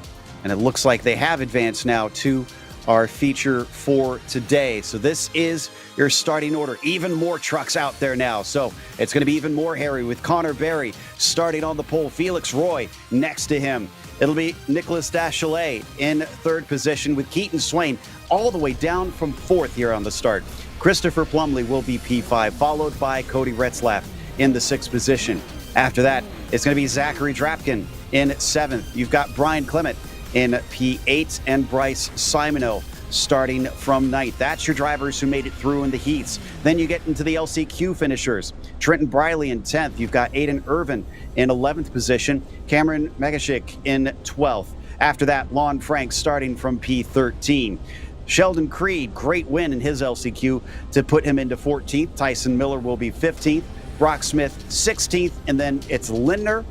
and it looks like they have advanced now to our feature for today. So this is your starting order. Even more trucks out there now, so it's going to be even more hairy with Connor Berry starting on the pole, Felix Roy next to him. It'll be Nicholas Dachelet in third position with Keaton Swain all the way down from fourth here on the start. Christopher Plumley will be P5, followed by Cody Retzlaff in the sixth position. After that, it's going to be Zachary Drapkin in seventh. You've got Brian Clement in P8 and Bryce Simoneau starting from ninth. That's your drivers who made it through in the heats. Then you get into the LCQ finishers. Trenton Briley in 10th. You've got Aiden Irvin in 11th position. Cameron Megashik in 12th. After that, Lon Frank starting from P13. Sheldon Creed, great win in his LCQ to put him into 14th. Tyson Miller will be 15th. Brock Smith 16th. And then it's Lindner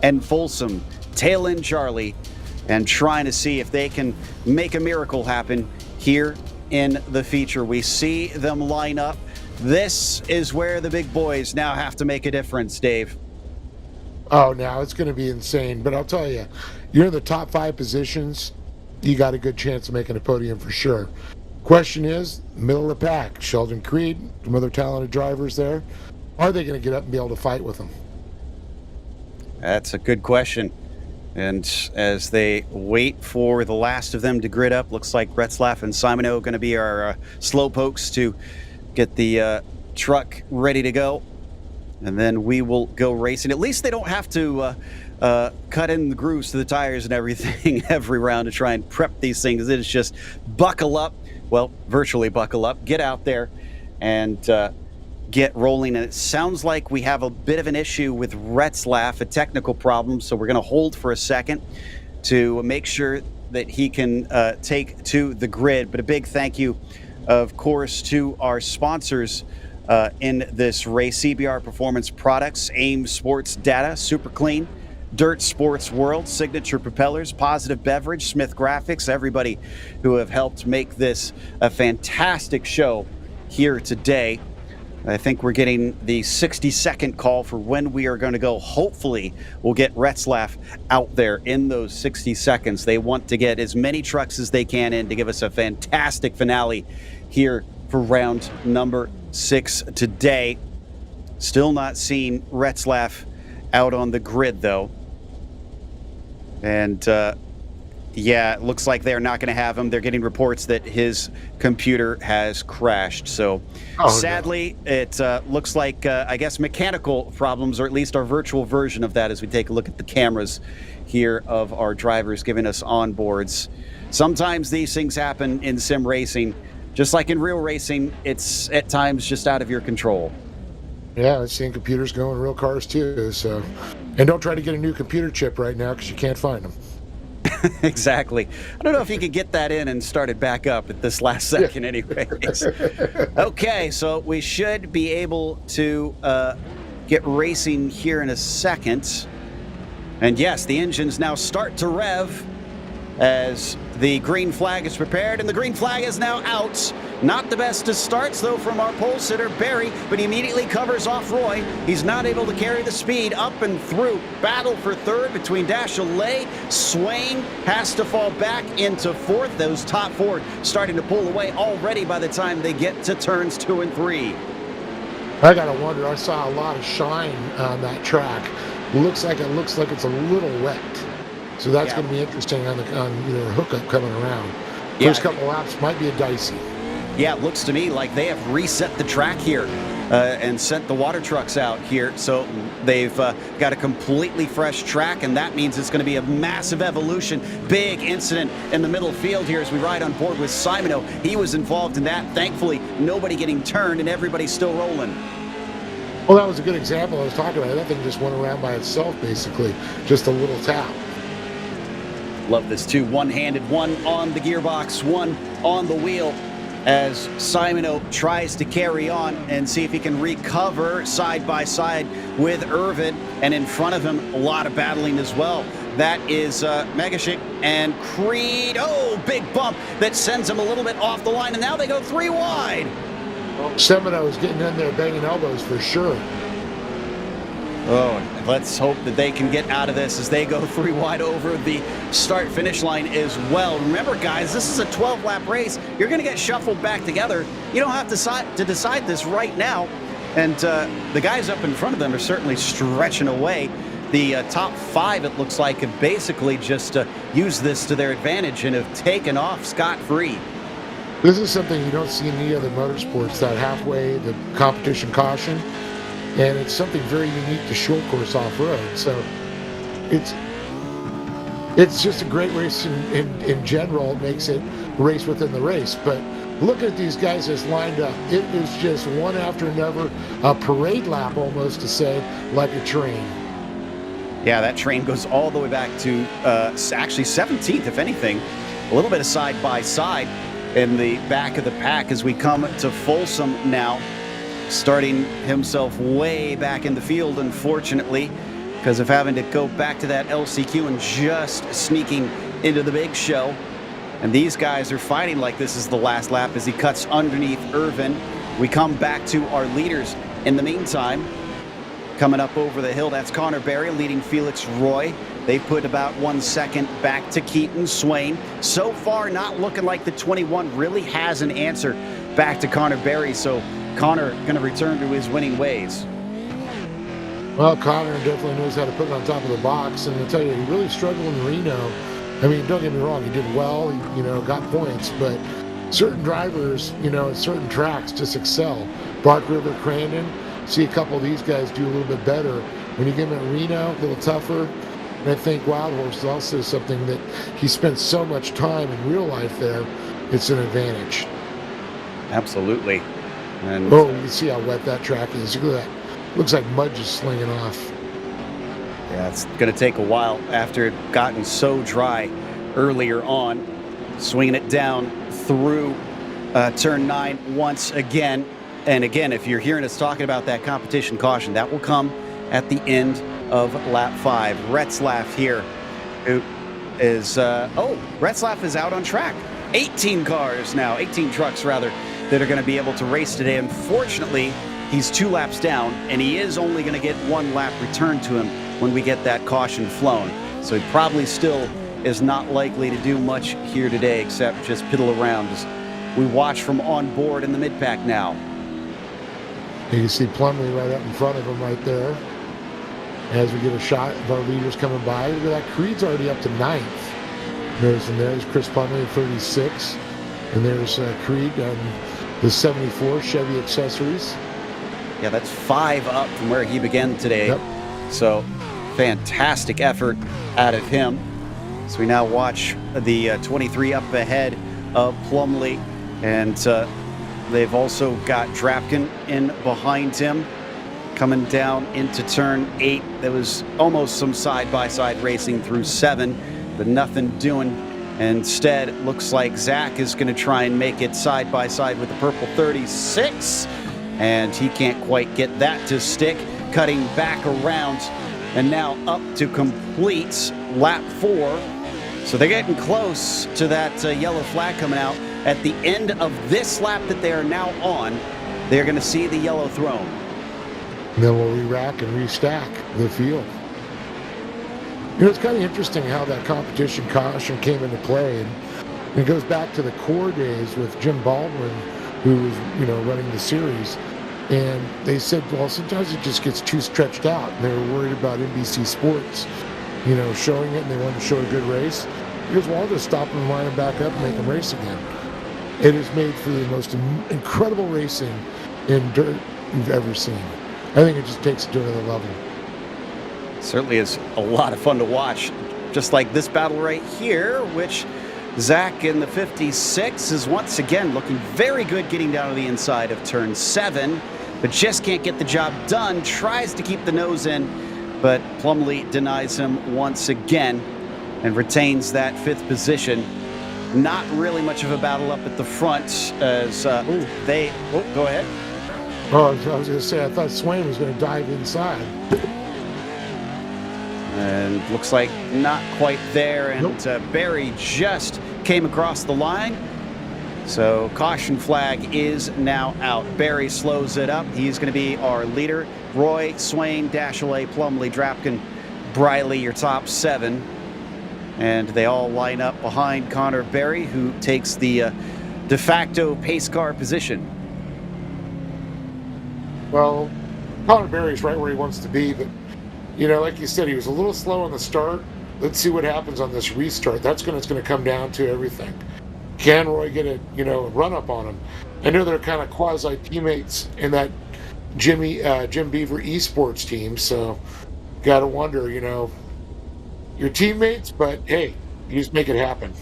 and Folsom, tail end Charlie, and trying to see if they can make a miracle happen here in the feature. We see them line up. This is where the big boys now have to make a difference, Dave. Oh, now it's going to be insane. But I'll tell you, you're in the top 5 positions, you got a good chance of making a podium for sure. Question is, middle of the pack, Sheldon Creed, some other talented drivers there. Are they going to get up and be able to fight with them? That's a good question. And as they wait for the last of them to grid up, looks like Retzlaff and Simoneau going to be our slow pokes to get the truck ready to go. And then we will go racing. At least they don't have to cut in the grooves to the tires and everything every round to try and prep these things. It is just buckle up, well, virtually buckle up, get out there and get rolling. And it sounds like we have a bit of an issue with Retzlaff, a technical problem, so we're going to hold for a second to make sure that he can take to the grid. But a big thank you, of course, to our sponsors in this race: CBR Performance Products, AIM Sports Data, Super Clean, Dirt Sports World, Signature Propellers, Positive Beverage, Smith Graphics, everybody who have helped make this a fantastic show here today. I think we're getting the 60-second call for when we are going to go. Hopefully, we'll get Retzlaff out there in those 60 seconds. They want to get as many trucks as they can in to give us a fantastic finale here for round number 6 today. Still not seeing Retzlaff out on the grid, though. And yeah, it looks like they're not going to have him. They're getting reports that his computer has crashed. So sadly, no. It looks like, I guess, mechanical problems, or at least our virtual version of that as we take a look at the cameras here of our drivers giving us onboards. Sometimes these things happen in sim racing. Just like in real racing, it's at times just out of your control. Yeah, I've seen computers go in real cars too. So, and don't try to get a new computer chip right now because you can't find them. Exactly. I don't know if you could get that in and start it back up at this last second anyways. Okay, so we should be able to get racing here in a second. And yes, the engines now start to rev as the green flag is prepared, and the green flag is now out. Not the best of starts, though, from our pole sitter, Barry, but he immediately covers off Roy. He's not able to carry the speed up and through. Battle for third between Dashalay. Swain has to fall back into fourth. Those top four starting to pull away already by the time they get to turns 2 and 3. I gotta wonder. I saw a lot of shine on that track. Looks like it's a little wet. So that's going to be interesting on their hookup coming around. First couple laps might be a dicey. Yeah, it looks to me like they have reset the track here and sent the water trucks out here. So they've got a completely fresh track, and that means it's going to be a massive evolution. Big incident in the middle field here as we ride on board with Simoneau. He was involved in that. Thankfully, nobody getting turned and everybody's still rolling. Well, that was a good example I was talking about. That thing just went around by itself, basically. Just a little tap. Love this too. One-handed, one on the gearbox, one on the wheel as Simoneau tries to carry on and see if he can recover side by side with Irvin. And in front of him, a lot of battling as well. That is Megashik and Creed. Oh, big bump that sends him a little bit off the line. And now they go 3 wide. Simoneau is getting in there banging elbows for sure. Oh, let's hope that they can get out of this as they go 3 wide over the start-finish line as well. Remember, guys, this is a 12-lap race. You're going to get shuffled back together. You don't have to decide this right now. And the guys up in front of them are certainly stretching away. The top 5, it looks like, have basically just used this to their advantage and have taken off scot-free. This is something you don't see in any other motorsports, that halfway, the competition caution. And it's something very unique to short course off-road. So it's just a great race in general. It makes it race within the race. But look at these guys that's lined up. It is just one after another, a parade lap almost, to say, like a train. Yeah, that train goes all the way back to actually 17th, if anything. A little bit of side-by-side in the back of the pack as we come to Folsom now. Starting himself way back in the field, unfortunately, because of having to go back to that LCQ and just sneaking into the big show. And these guys are fighting like this is the last lap as he cuts underneath Irvin. We come back to our leaders in the meantime. Coming up over the hill, that's Connor Berry leading Felix Roy. They put about 1 second back to Keaton Swain. So far, not looking like the 21 really has an answer back to Connor Berry. So Connor going to return to his winning ways. Well, Connor definitely knows how to put it on top of the box, and I'll tell you, he really struggled in Reno. I mean, don't get me wrong, he did well, he, got points, but certain drivers, at certain tracks just excel. Bark River, Crandon, see a couple of these guys do a little bit better. When you get him at Reno, a little tougher. And I think Wild Horse is also something that he spent so much time in real life there, it's an advantage. Absolutely. And oh, you can see how wet that track is. Look at that. Looks like mud just slinging off. Yeah, it's going to take a while after it gotten so dry earlier on. Swinging it down through turn 9 once again. And again, if you're hearing us talking about that competition caution, that will come at the end of lap 5. Retzlaff here, who is, Retzlaff is out on track. 18 cars now, 18 trucks rather, that are going to be able to race today. Unfortunately, he's 2 laps down, and he is only going to get 1 lap returned to him when we get that caution flown. So he probably still is not likely to do much here today except just piddle around as we watch from on board in the mid-pack now. You can see Plumley right up in front of him right there. As we get a shot of our leaders coming by, look at that. Creed's already up to 9th. There's Chris Plumley at 36. And there's Creed on the 74 Chevy Accessories. Yeah, that's 5 up from where he began today. Yep. So fantastic effort out of him. So we now watch the 23 up ahead of Plumley. And they've also got Drapkin in behind him. Coming down into turn 8. There was almost some side-by-side racing through 7. but nothing doing. Instead, it looks like Zach is going to try and make it side by side with the purple 36, and he can't quite get that to stick. Cutting back around, and now up to complete lap 4. So they're getting close to that yellow flag coming out. At the end of this lap that they are now on, they're going to see the yellow thrown. And then we'll re-rack and restack the field. You know, it's kind of interesting how that competition caution came into play. And it goes back to the core days with Jim Baldwin, who was, running the series. And they said, well, sometimes it just gets too stretched out. And they were worried about NBC Sports, showing it, and they wanted to show a good race. He goes, well, I'll just stop them and line them back up and make them race again. It is made for the most incredible racing in dirt you've ever seen. I think it just takes it to another level. Certainly is a lot of fun to watch, just like this battle right here, which Zach in the 56 is once again looking very good getting down to the inside of turn 7, but just can't get the job done. Tries to keep the nose in, but Plumlee denies him once again and retains that 5th position. Not really much of a battle up at the front as they... Oh, go ahead. Oh, I was going to say, I thought Swain was going to dive inside. And looks like not quite there, and Nope. Barry just came across the line. So caution flag is now out. Barry slows it up. He's going to be our leader. Roy, Swain, Dashley, Plumlee, Drapkin, Briley, your top 7. And they all line up behind Connor Barry, who takes the de facto pace car position. Well, Connor Barry's right where he wants to be, but, like you said, he was a little slow on the start. Let's see what happens on this restart. That's going to come down to everything. Can Roy get a, run up on him? I know they're kind of quasi teammates in that Jim Beaver esports team, so got to wonder, your teammates, but hey, you just make it happen.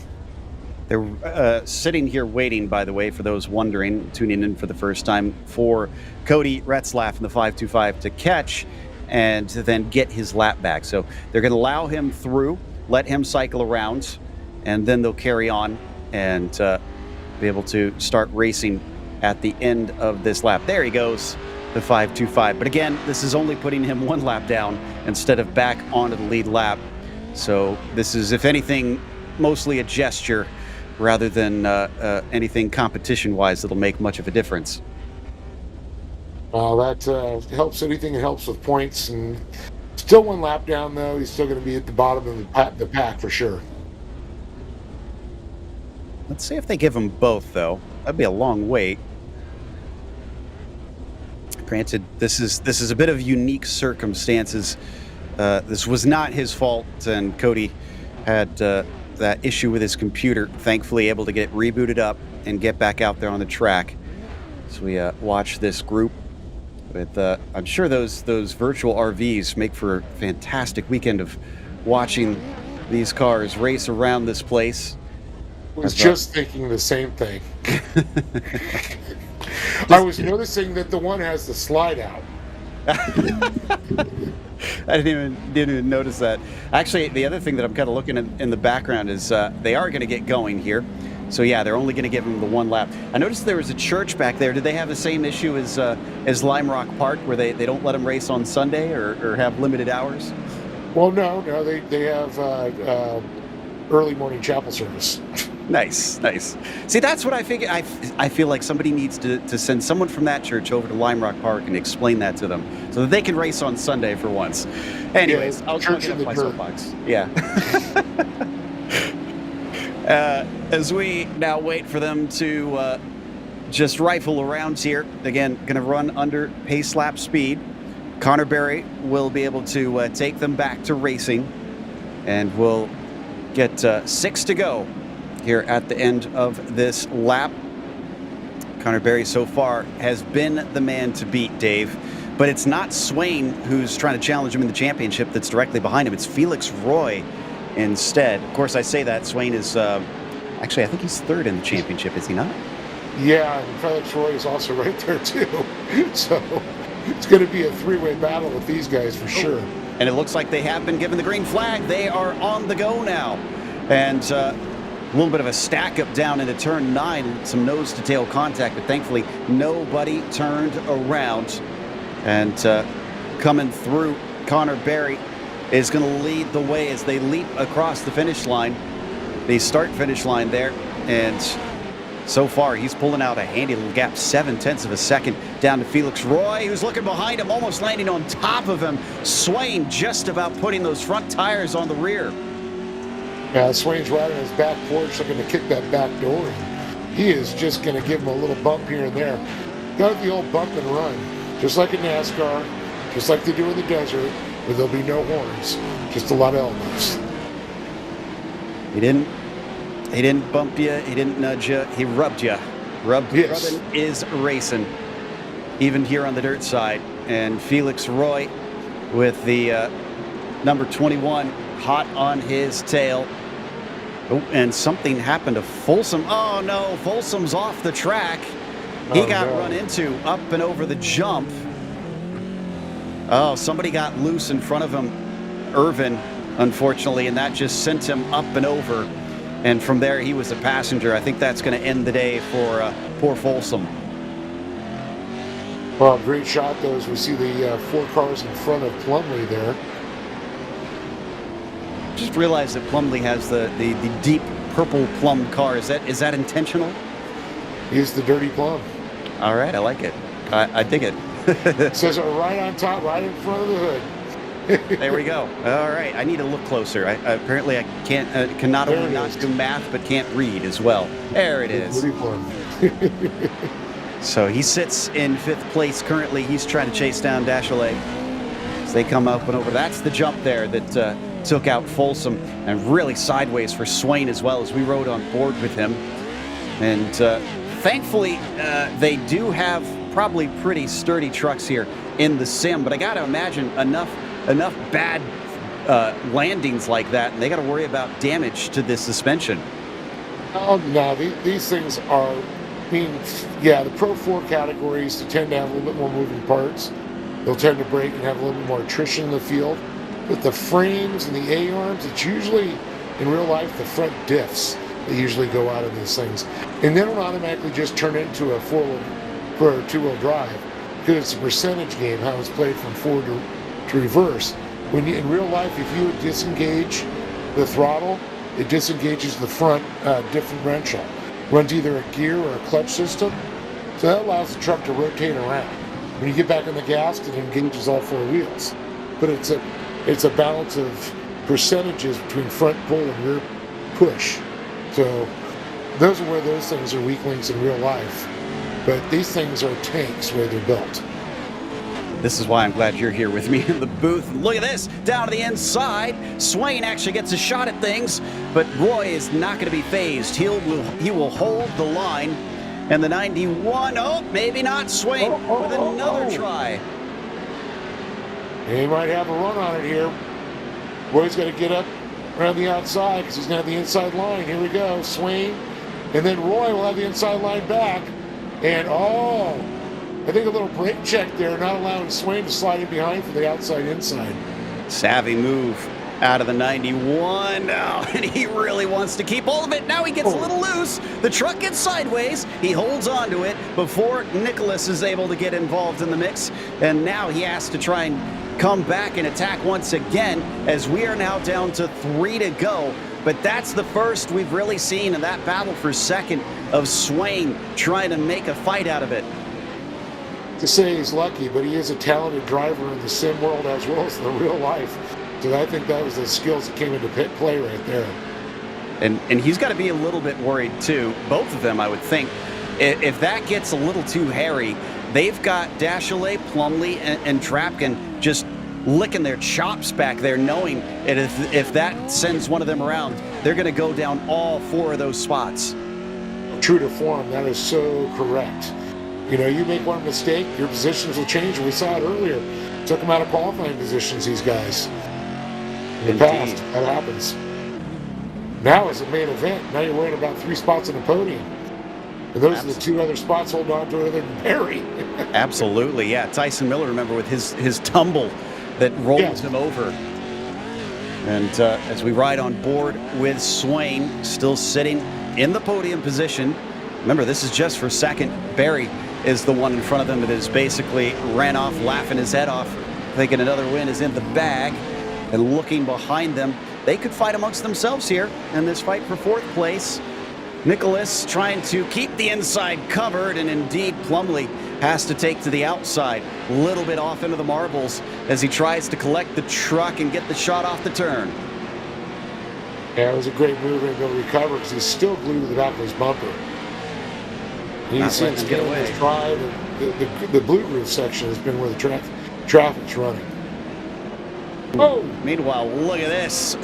They're sitting here waiting, by the way, for those wondering, tuning in for the first time, for Cody Retzlaff in the 525 to catch and then get his lap back. So they're going to allow him through, let him cycle around, and then they'll carry on and be able to start racing at the end of this lap. There he goes, the 525. But again, this is only putting him 1 lap down instead of back onto the lead lap. So this is, if anything, mostly a gesture rather than anything competition-wise that'll make much of a difference. Well, that helps. Anything that helps with points. And still 1 lap down, though. He's still going to be at the bottom of the pack for sure. Let's see if they give him both, though. That'd be a long wait. Granted, this is a bit of unique circumstances. This was not his fault, and Cody had that issue with his computer. Thankfully, able to get it rebooted up and get back out there on the track. So we watch this group with, I'm sure those virtual RVs make for a fantastic weekend of watching these cars race around this place. I was just thinking the same thing. I was noticing that the one has the slide out. I didn't even notice that. Actually, the other thing that I'm kind of looking at in the background is they are going to get going here. So yeah, they're only going to give him the 1 lap. I noticed there was a church back there. Did they have the same issue as Lime Rock Park, where they don't let them race on Sunday or have limited hours? Well, no, they have early morning chapel service. Nice. See, that's what I figure. I feel like somebody needs to send someone from that church over to Lime Rock Park and explain that to them so that they can race on Sunday for once. Anyways, Yeah, I'll church get in up the my dirt. soapbox. Yeah. As we now wait for them to just rifle around here, again, going to run under pace lap speed. Connor Barry will be able to take them back to racing, and we'll get 6 to go here at the end of this lap. Connor Barry so far has been the man to beat, Dave, but it's not Swain who's trying to challenge him in the championship that's directly behind him. It's Felix Roy instead. Of course, I say that. Swain is, actually, I think he's 3rd in the championship, is he not? Yeah, and Felix Roy is also right there, too. So it's going to be a 3-way battle with these guys for sure. And it looks like they have been given the green flag. They are on the go now. And a little bit of a stack up down into turn 9, some nose-to-tail contact, but thankfully nobody turned around. And coming through, Connor Berry is going to lead the way as they leap across the finish line, the start-finish line there. And so far, he's pulling out a handy little gap, 0.7 of a second, down to Felix Roy, who's looking behind him, almost landing on top of him. Swain just about putting those front tires on the rear. Yeah, Swain's right on his back porch looking to kick that back door. He is just going to give him a little bump here and there. Got the old bump and run, just like in NASCAR, just like they do in the desert, where there'll be no horns, just a lot of elbows. He didn't bump you, he didn't nudge you, he rubbed you. Rubbing is racing, even here on the dirt side. And Felix Roy with the number 21 hot on his tail. Oh, and something happened to Folsom. Oh no, Folsom's off the track. He got run into up and over the jump. Oh, somebody got loose in front of him, Irvin, unfortunately, and that just sent him up and over. And from there, he was a passenger. I think that's going to end the day for poor Folsom. Well, great shot, though, as we see the 4 cars in front of Plumley there. Just realized that Plumley has the deep purple plum car. Is that intentional? He's the dirty plum. All right, I like it. I dig it. It says it right on top, right in front of the hood. There we go. All right, I need to look closer. Apparently I cannot only not do math, but can't read as well. There it is. So he sits in 5th place currently. He's trying to chase down Dashley as they come up and over. That's the jump there that took out Folsom, and really sideways for Swain as well, as we rode on board with him. And thankfully, they do have probably pretty sturdy trucks here in the sim, but I got to imagine enough bad landings like that, and they got to worry about damage to the suspension. Oh, no, these things are, I mean, yeah, the Pro 4 categories tend to have a little bit more moving parts. They'll tend to break and have a little bit more attrition in the field. But the frames and the A-arms, it's usually, in real life, the front diffs that usually go out of these things. And they don't automatically just turn into a 4-wheel or 2-wheel drive, because it's a percentage game, how it's played from forward to reverse. When you, in real life, if you would disengage the throttle, it disengages the front differential. Runs either a gear or a clutch system, so that allows the truck to rotate around. When you get back on the gas, it engages all 4 wheels. But it's a balance of percentages between front pull and rear push. So those are where those things are weak links in real life. But these things are tanks where they're built. This is why I'm glad you're here with me in the booth. Look at this, down to the inside. Swain actually gets a shot at things, but Roy is not going to be phased. He will hold the line. And the 91, oh, maybe not. Swain with another try. He might have a run on it here. Roy's got to get up around the outside because he's going to have the inside line. Here we go, Swain. And then Roy will have the inside line back. And, I think a little brake check there, not allowing Swain to slide in behind for the outside-inside. Savvy move out of the 91. Oh, and he really wants to keep all of it. Now he gets a little loose. The truck gets sideways. He holds on to it before Nicholas is able to get involved in the mix. And now he has to try and come back and attack once again, as we are now down to 3 to go. But that's the first we've really seen in that battle for second of Swain trying to make a fight out of it. To say he's lucky, but he is a talented driver in the sim world as well as in the real life. So I think that was the skills that came into play right there. And he's got to be a little bit worried too. Both of them, I would think. If that gets a little too hairy, they've got Dashley, Plumley, and Trapkin just licking their chops back there, knowing that if that sends one of them around, they're going to go down all 4 of those spots. True to form, that is so correct. You know, you make one mistake, your positions will change. We saw it earlier. Took them out of qualifying positions, these guys. In the past, that happens. Now it's a main event. Now you're worrying about 3 spots on the podium. And those are the 2 other spots holding on to other than Barry. Absolutely, yeah. Tyson Miller, remember, with his tumble that rolled him over. And as we ride on board with Swain, still sitting in the podium position. Remember, this is just for second. Barry is the one in front of them that has basically ran off, laughing his head off, thinking another win is in the bag. And looking behind them, they could fight amongst themselves here in this fight for fourth place. Nicholas trying to keep the inside covered, and indeed Plumlee has to take to the outside. A little bit off into the marbles as he tries to collect the truck and get the shot off the turn. Yeah, it was a great move and able to recover because he's still glued to the back of his bumper. He's since getting his drive, and the blue roof section has been where the traffic's running. Oh! Meanwhile, look at this.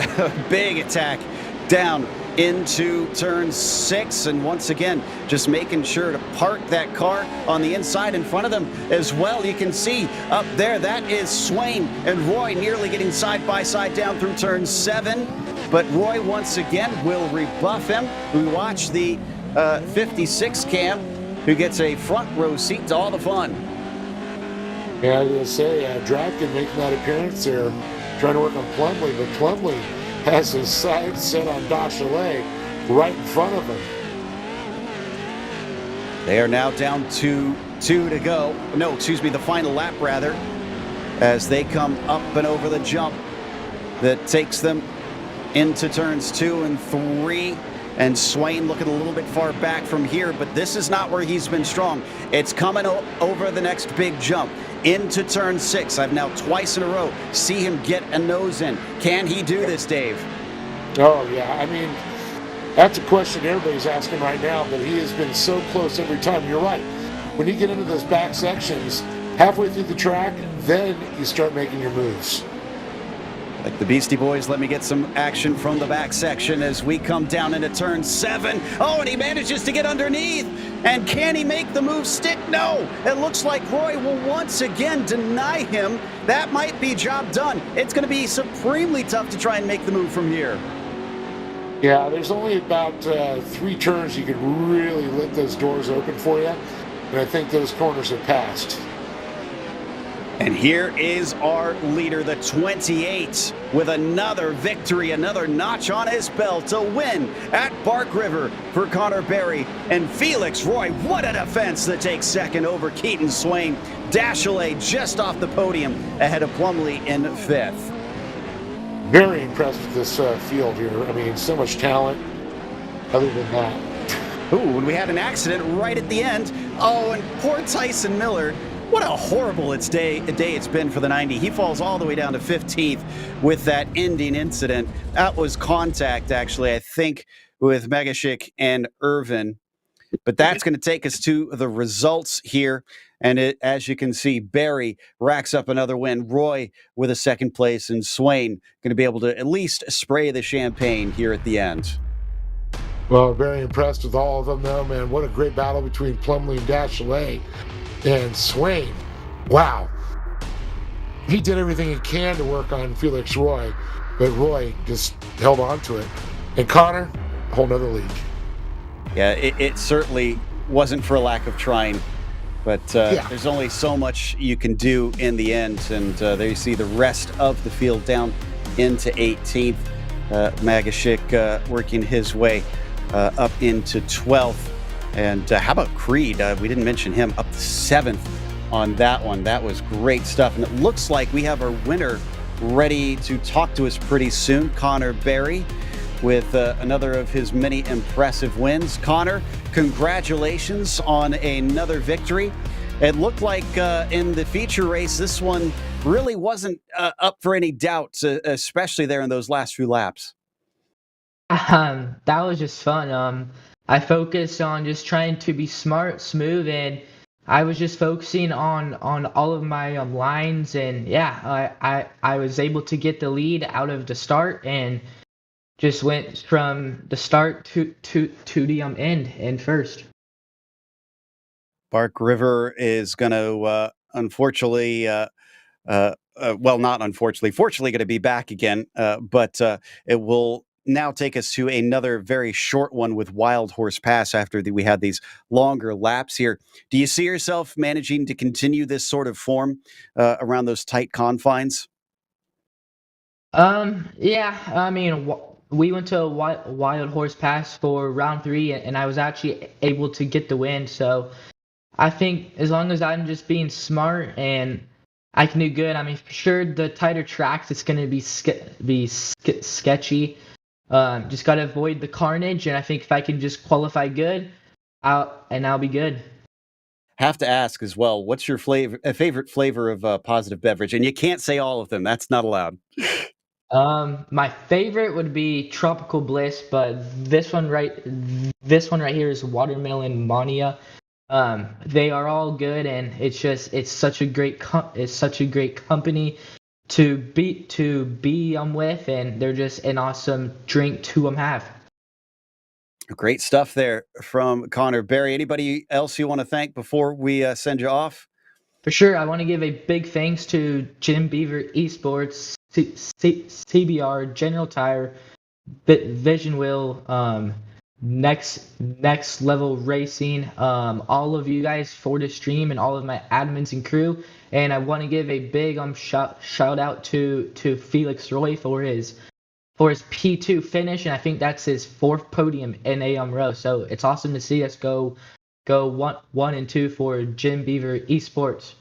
Big attack down into turn 6, and once again just making sure to park that car on the inside in front of them as well. You can see up there, that is Swain and Roy nearly getting side by side down through turn 7, but Roy once again will rebuff him. We watch the 56 cam, who gets a front row seat to all the fun. Yeah, I was going to say, Dravkin making that appearance there, trying to work on Plumlee, but Plumlee has his sights set on Dachelet right in front of him. They are now down to 2 to go. No, excuse me, the final lap rather, as they come up and over the jump that takes them into turns 2 and 3. And Swain looking a little bit far back from here, but this is not where he's been strong. It's coming over the next big jump into turn 6. I've now twice in a row see him get a nose in. Can he do this, Dave? Oh, yeah. I mean, that's a question everybody's asking right now, but he has been so close every time. You're right. When you get into those back sections, halfway through the track, then you start making your moves. Like the Beastie Boys, let me get some action from the back section as we come down into turn 7. Oh, and he manages to get underneath. And can he make the move stick? No. It looks like Roy will once again deny him. That might be job done. It's going to be supremely tough to try and make the move from here. Yeah, there's only about 3 turns you can really let those doors open for you. And I think those corners have passed. And here is our leader, the 28, with another victory, another notch on his belt to win at Bark River for Connor Berry and Felix Roy. What a defense that takes second over Keaton Swain. Dachelet just off the podium ahead of Plumlee in 5th. Very impressed with this field here. I mean, so much talent. Other than that. Ooh, and we had an accident right at the end. Oh, and poor Tyson Miller. What a horrible day it's been for the 90. He falls all the way down to 15th with that ending incident. That was contact, actually, I think, with Megashik and Irvin. But that's going to take us to the results here. And as you can see, Barry racks up another win. Roy with a second place, and Swain going to be able to at least spray the champagne here at the end. Well, very impressed with all of them, though, man. What a great battle between Plumlee and Dachelet. And Swain, wow. He did everything he can to work on Felix Roy, but Roy just held on to it. And Connor, a whole nother league. Yeah, it certainly wasn't for a lack of trying, but there's only so much you can do in the end. And there you see the rest of the field down into 18th. Magashik working his way up into 12th. And how about Creed? We didn't mention him, up to 7th on that one. That was great stuff. And it looks like we have our winner ready to talk to us pretty soon, Connor Berry, with another of his many impressive wins. Connor, congratulations on another victory. It looked like in the feature race, this one really wasn't up for any doubt, especially there in those last few laps. That was just fun. I focused on just trying to be smart, smooth, and I was just focusing on all of my lines, and yeah, I was able to get the lead out of the start, and just went from the start to the end and first. Bark River is going to unfortunately, well, not unfortunately, fortunately going to be back again, but it will now take us to another very short one with Wild Horse Pass after we had these longer laps here. Do you see yourself managing to continue this sort of form around those tight confines? Yeah, I mean, we went to a wild horse pass for round three, and I was actually able to get the win. So I think as long as I'm just being smart and I can do good. I mean, for sure the tighter tracks, it's gonna be sketchy. Just gotta avoid the carnage, and I think if I can just qualify good, I'll be good. Have to ask as well, what's your favorite flavor of positive beverage? And you can't say all of them. That's not allowed. My favorite would be Tropical Bliss, but this one right here is Watermelon Mania. They are all good, and it's such a it's such a great company to be with, and they're just an awesome drink to have. Great stuff there from Connor. Barry, anybody else you want to thank before we send you off? For sure, I want to give a big thanks to Jim Beaver Esports, CBR, General Tire, Vision Wheel, next level racing, all of you guys for the stream and all of my admins and crew. And I want to give a big shout out to Felix Roy for his P2 finish, and I think that's his fourth podium in a row. So it's awesome to see us go one and two for Jim Beaver Esports.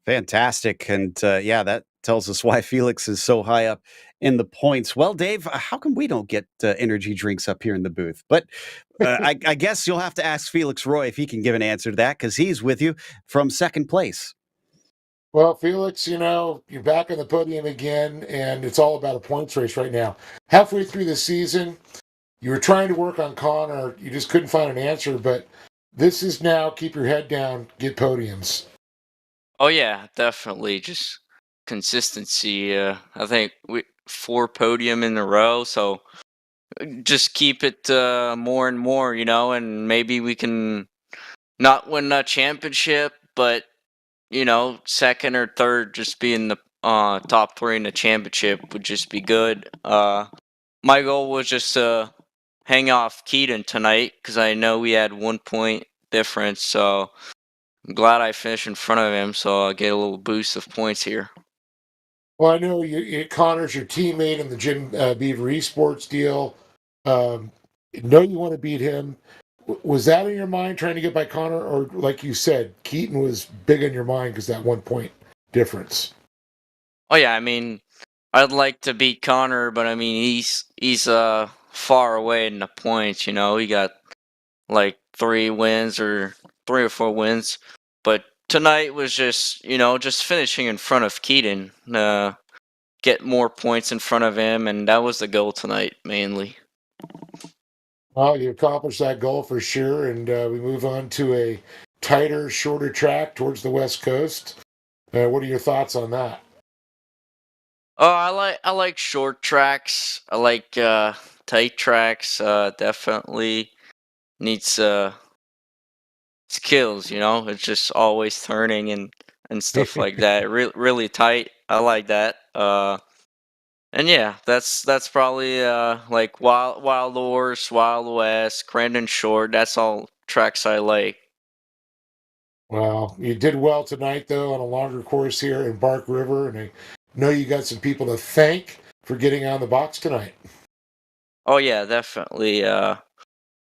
Fantastic. And yeah, that tells us why Felix is so high up in the points. Well, Dave, how come we don't get energy drinks up here in the booth? But I guess you'll have to ask Felix Roy if he can give an answer to that because he's with you from second place. Well, Felix, you're back on the podium again, and it's all about a points race right now. Halfway through the season, you were trying to work on Connor, you just couldn't find an answer, but this is now keep your head down, get podiums. Oh yeah, definitely. Just consistency. I think we 4 podium in a row, so just keep it more and more, and maybe we can not win a championship, but second or third, just be in the top three in the championship would just be good. My goal was just to hang off Keaton tonight because I know we had 1 point difference, so I'm glad I finished in front of him, so I'll get a little boost of points here. Well, I know Connor's your teammate in the Jim Beaver Esports deal. Um, know you want to beat him. Was that in your mind trying to get by Connor, or like you said, Keaton was big in your mind because that 1 point difference? Oh yeah, I mean, I'd like to beat Connor, but I mean he's far away in the points. He got like 3 wins or 3 or 4 wins, but tonight was just finishing in front of Keaton, get more points in front of him, and that was the goal tonight mainly. Well, you accomplished that goal for sure, and we move on to a tighter, shorter track towards the West Coast. What are your thoughts on that? Oh, I like short tracks. I like tight tracks. Definitely needs skills. It's just always turning and stuff like that. Really tight. I like that. And yeah, that's probably like Wild Horse, Wild West, Crandon Short. That's all tracks I like. Well, you did well tonight, though, on a longer course here in Bark River, and I know you got some people to thank for getting on the box tonight. Oh yeah, definitely.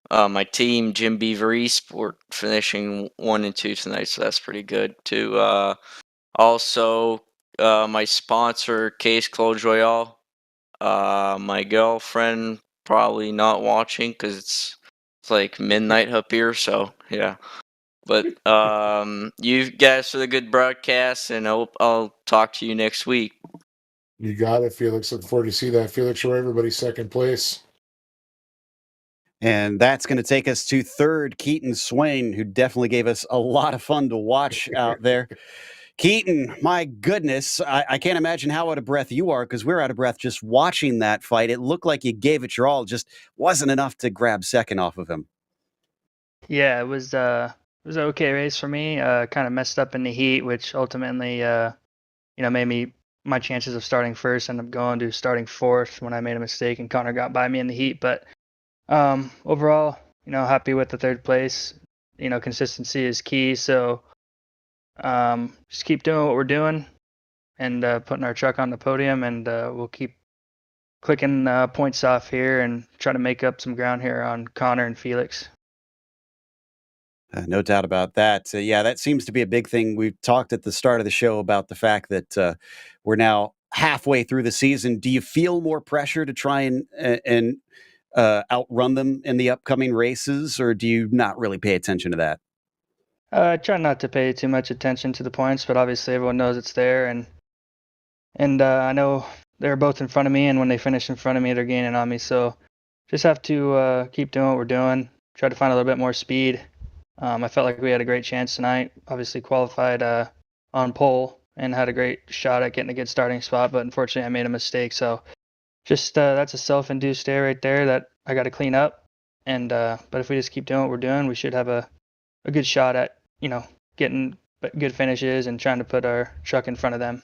My team, Jim Beaver Esport, finishing 1 and 2 tonight, so that's pretty good too. Also, my sponsor, Case Clos Royale. My girlfriend probably not watching because it's like midnight up here, so yeah. But you guys for the good broadcast, and I'll talk to you next week. You got it, Felix. Looking forward to see that. Felix, show everybody second place. And that's going to take us to third, Keaton Swain, who definitely gave us a lot of fun to watch out there. Keaton, my goodness, I can't imagine how out of breath you are because we're out of breath just watching that fight. It looked like you gave it your all, just wasn't enough to grab second off of him. Yeah, it was an okay race for me. Kind of messed up in the heat, which ultimately made me my chances of starting first end up going to starting fourth when I made a mistake and Connor got by me in the heat. But overall, happy with the third place. Consistency is key, so just keep doing what we're doing. and putting our truck on the podium, and we'll keep clicking points off here and try to make up some ground here on Connor and Felix. No doubt about that. Yeah, that seems to be a big thing. We've talked at the start of the show about the fact that we're now halfway through the season. Do you feel more pressure to try and outrun them in the upcoming races, or do you not really pay attention to that? I try not to pay too much attention to the points, but obviously everyone knows it's there, and I know they're both in front of me, and when they finish in front of me, they're gaining on me. So just have to keep doing what we're doing. Try to find a little bit more speed. I felt like we had a great chance tonight. Obviously qualified on pole and had a great shot at getting a good starting spot, but unfortunately I made a mistake. So just that's a self-induced error right there that I got to clean up. And but if we just keep doing what we're doing, we should have a good shot at getting good finishes and trying to put our truck in front of them.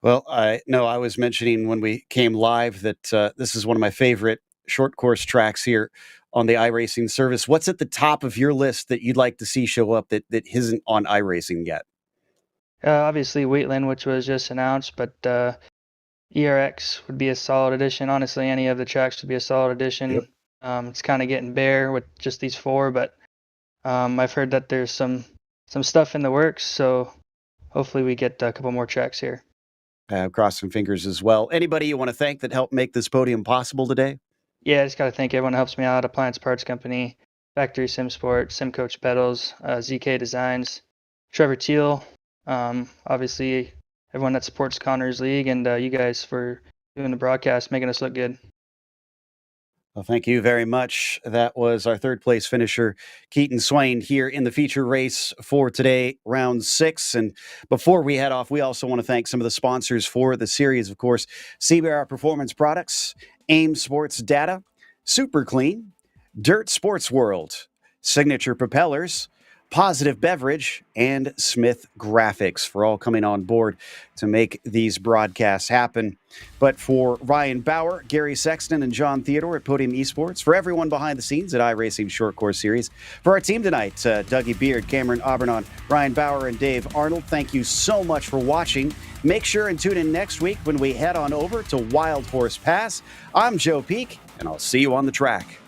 Well, I was mentioning when we came live that this is one of my favorite short course tracks here on the iRacing service. What's at the top of your list that you'd like to see show up that isn't on iRacing yet? Obviously Wheatland, which was just announced, but ERX would be a solid addition. Honestly, any of the tracks would be a solid addition. Yep. It's kind of getting bare with just these four, but I've heard that there's some stuff in the works, so hopefully we get a couple more tracks here. Cross some fingers as well. Anybody you want to thank that helped make this podium possible today? Yeah, I just got to thank everyone that helps me out. Appliance Parts Company, Factory Sim Sport, Sim Coach Pedals, ZK Designs, Trevor Teal, obviously everyone that supports Connor's League, and you guys for doing the broadcast, making us look good. Well, thank you very much. That was our third place finisher, Keaton Swain, here in the feature race for today, round 6. And before we head off, we also want to thank some of the sponsors for the series, of course, CBR Performance Products, AIM Sports Data, Super Clean, Dirt Sports World, Signature Propellers, Positive Beverage, and Smith Graphics for all coming on board to make these broadcasts happen. But for Ryan Bauer, Gary Sexton, and John Theodore at Podium Esports, for everyone behind the scenes at iRacing Short Course Series, for our team tonight, Dougie Beard, Cameron Aubernon, Ryan Bauer, and Dave Arnold, thank you so much for watching. Make sure and tune in next week when we head on over to Wild Horse Pass. I'm Joe Peak, and I'll see you on the track.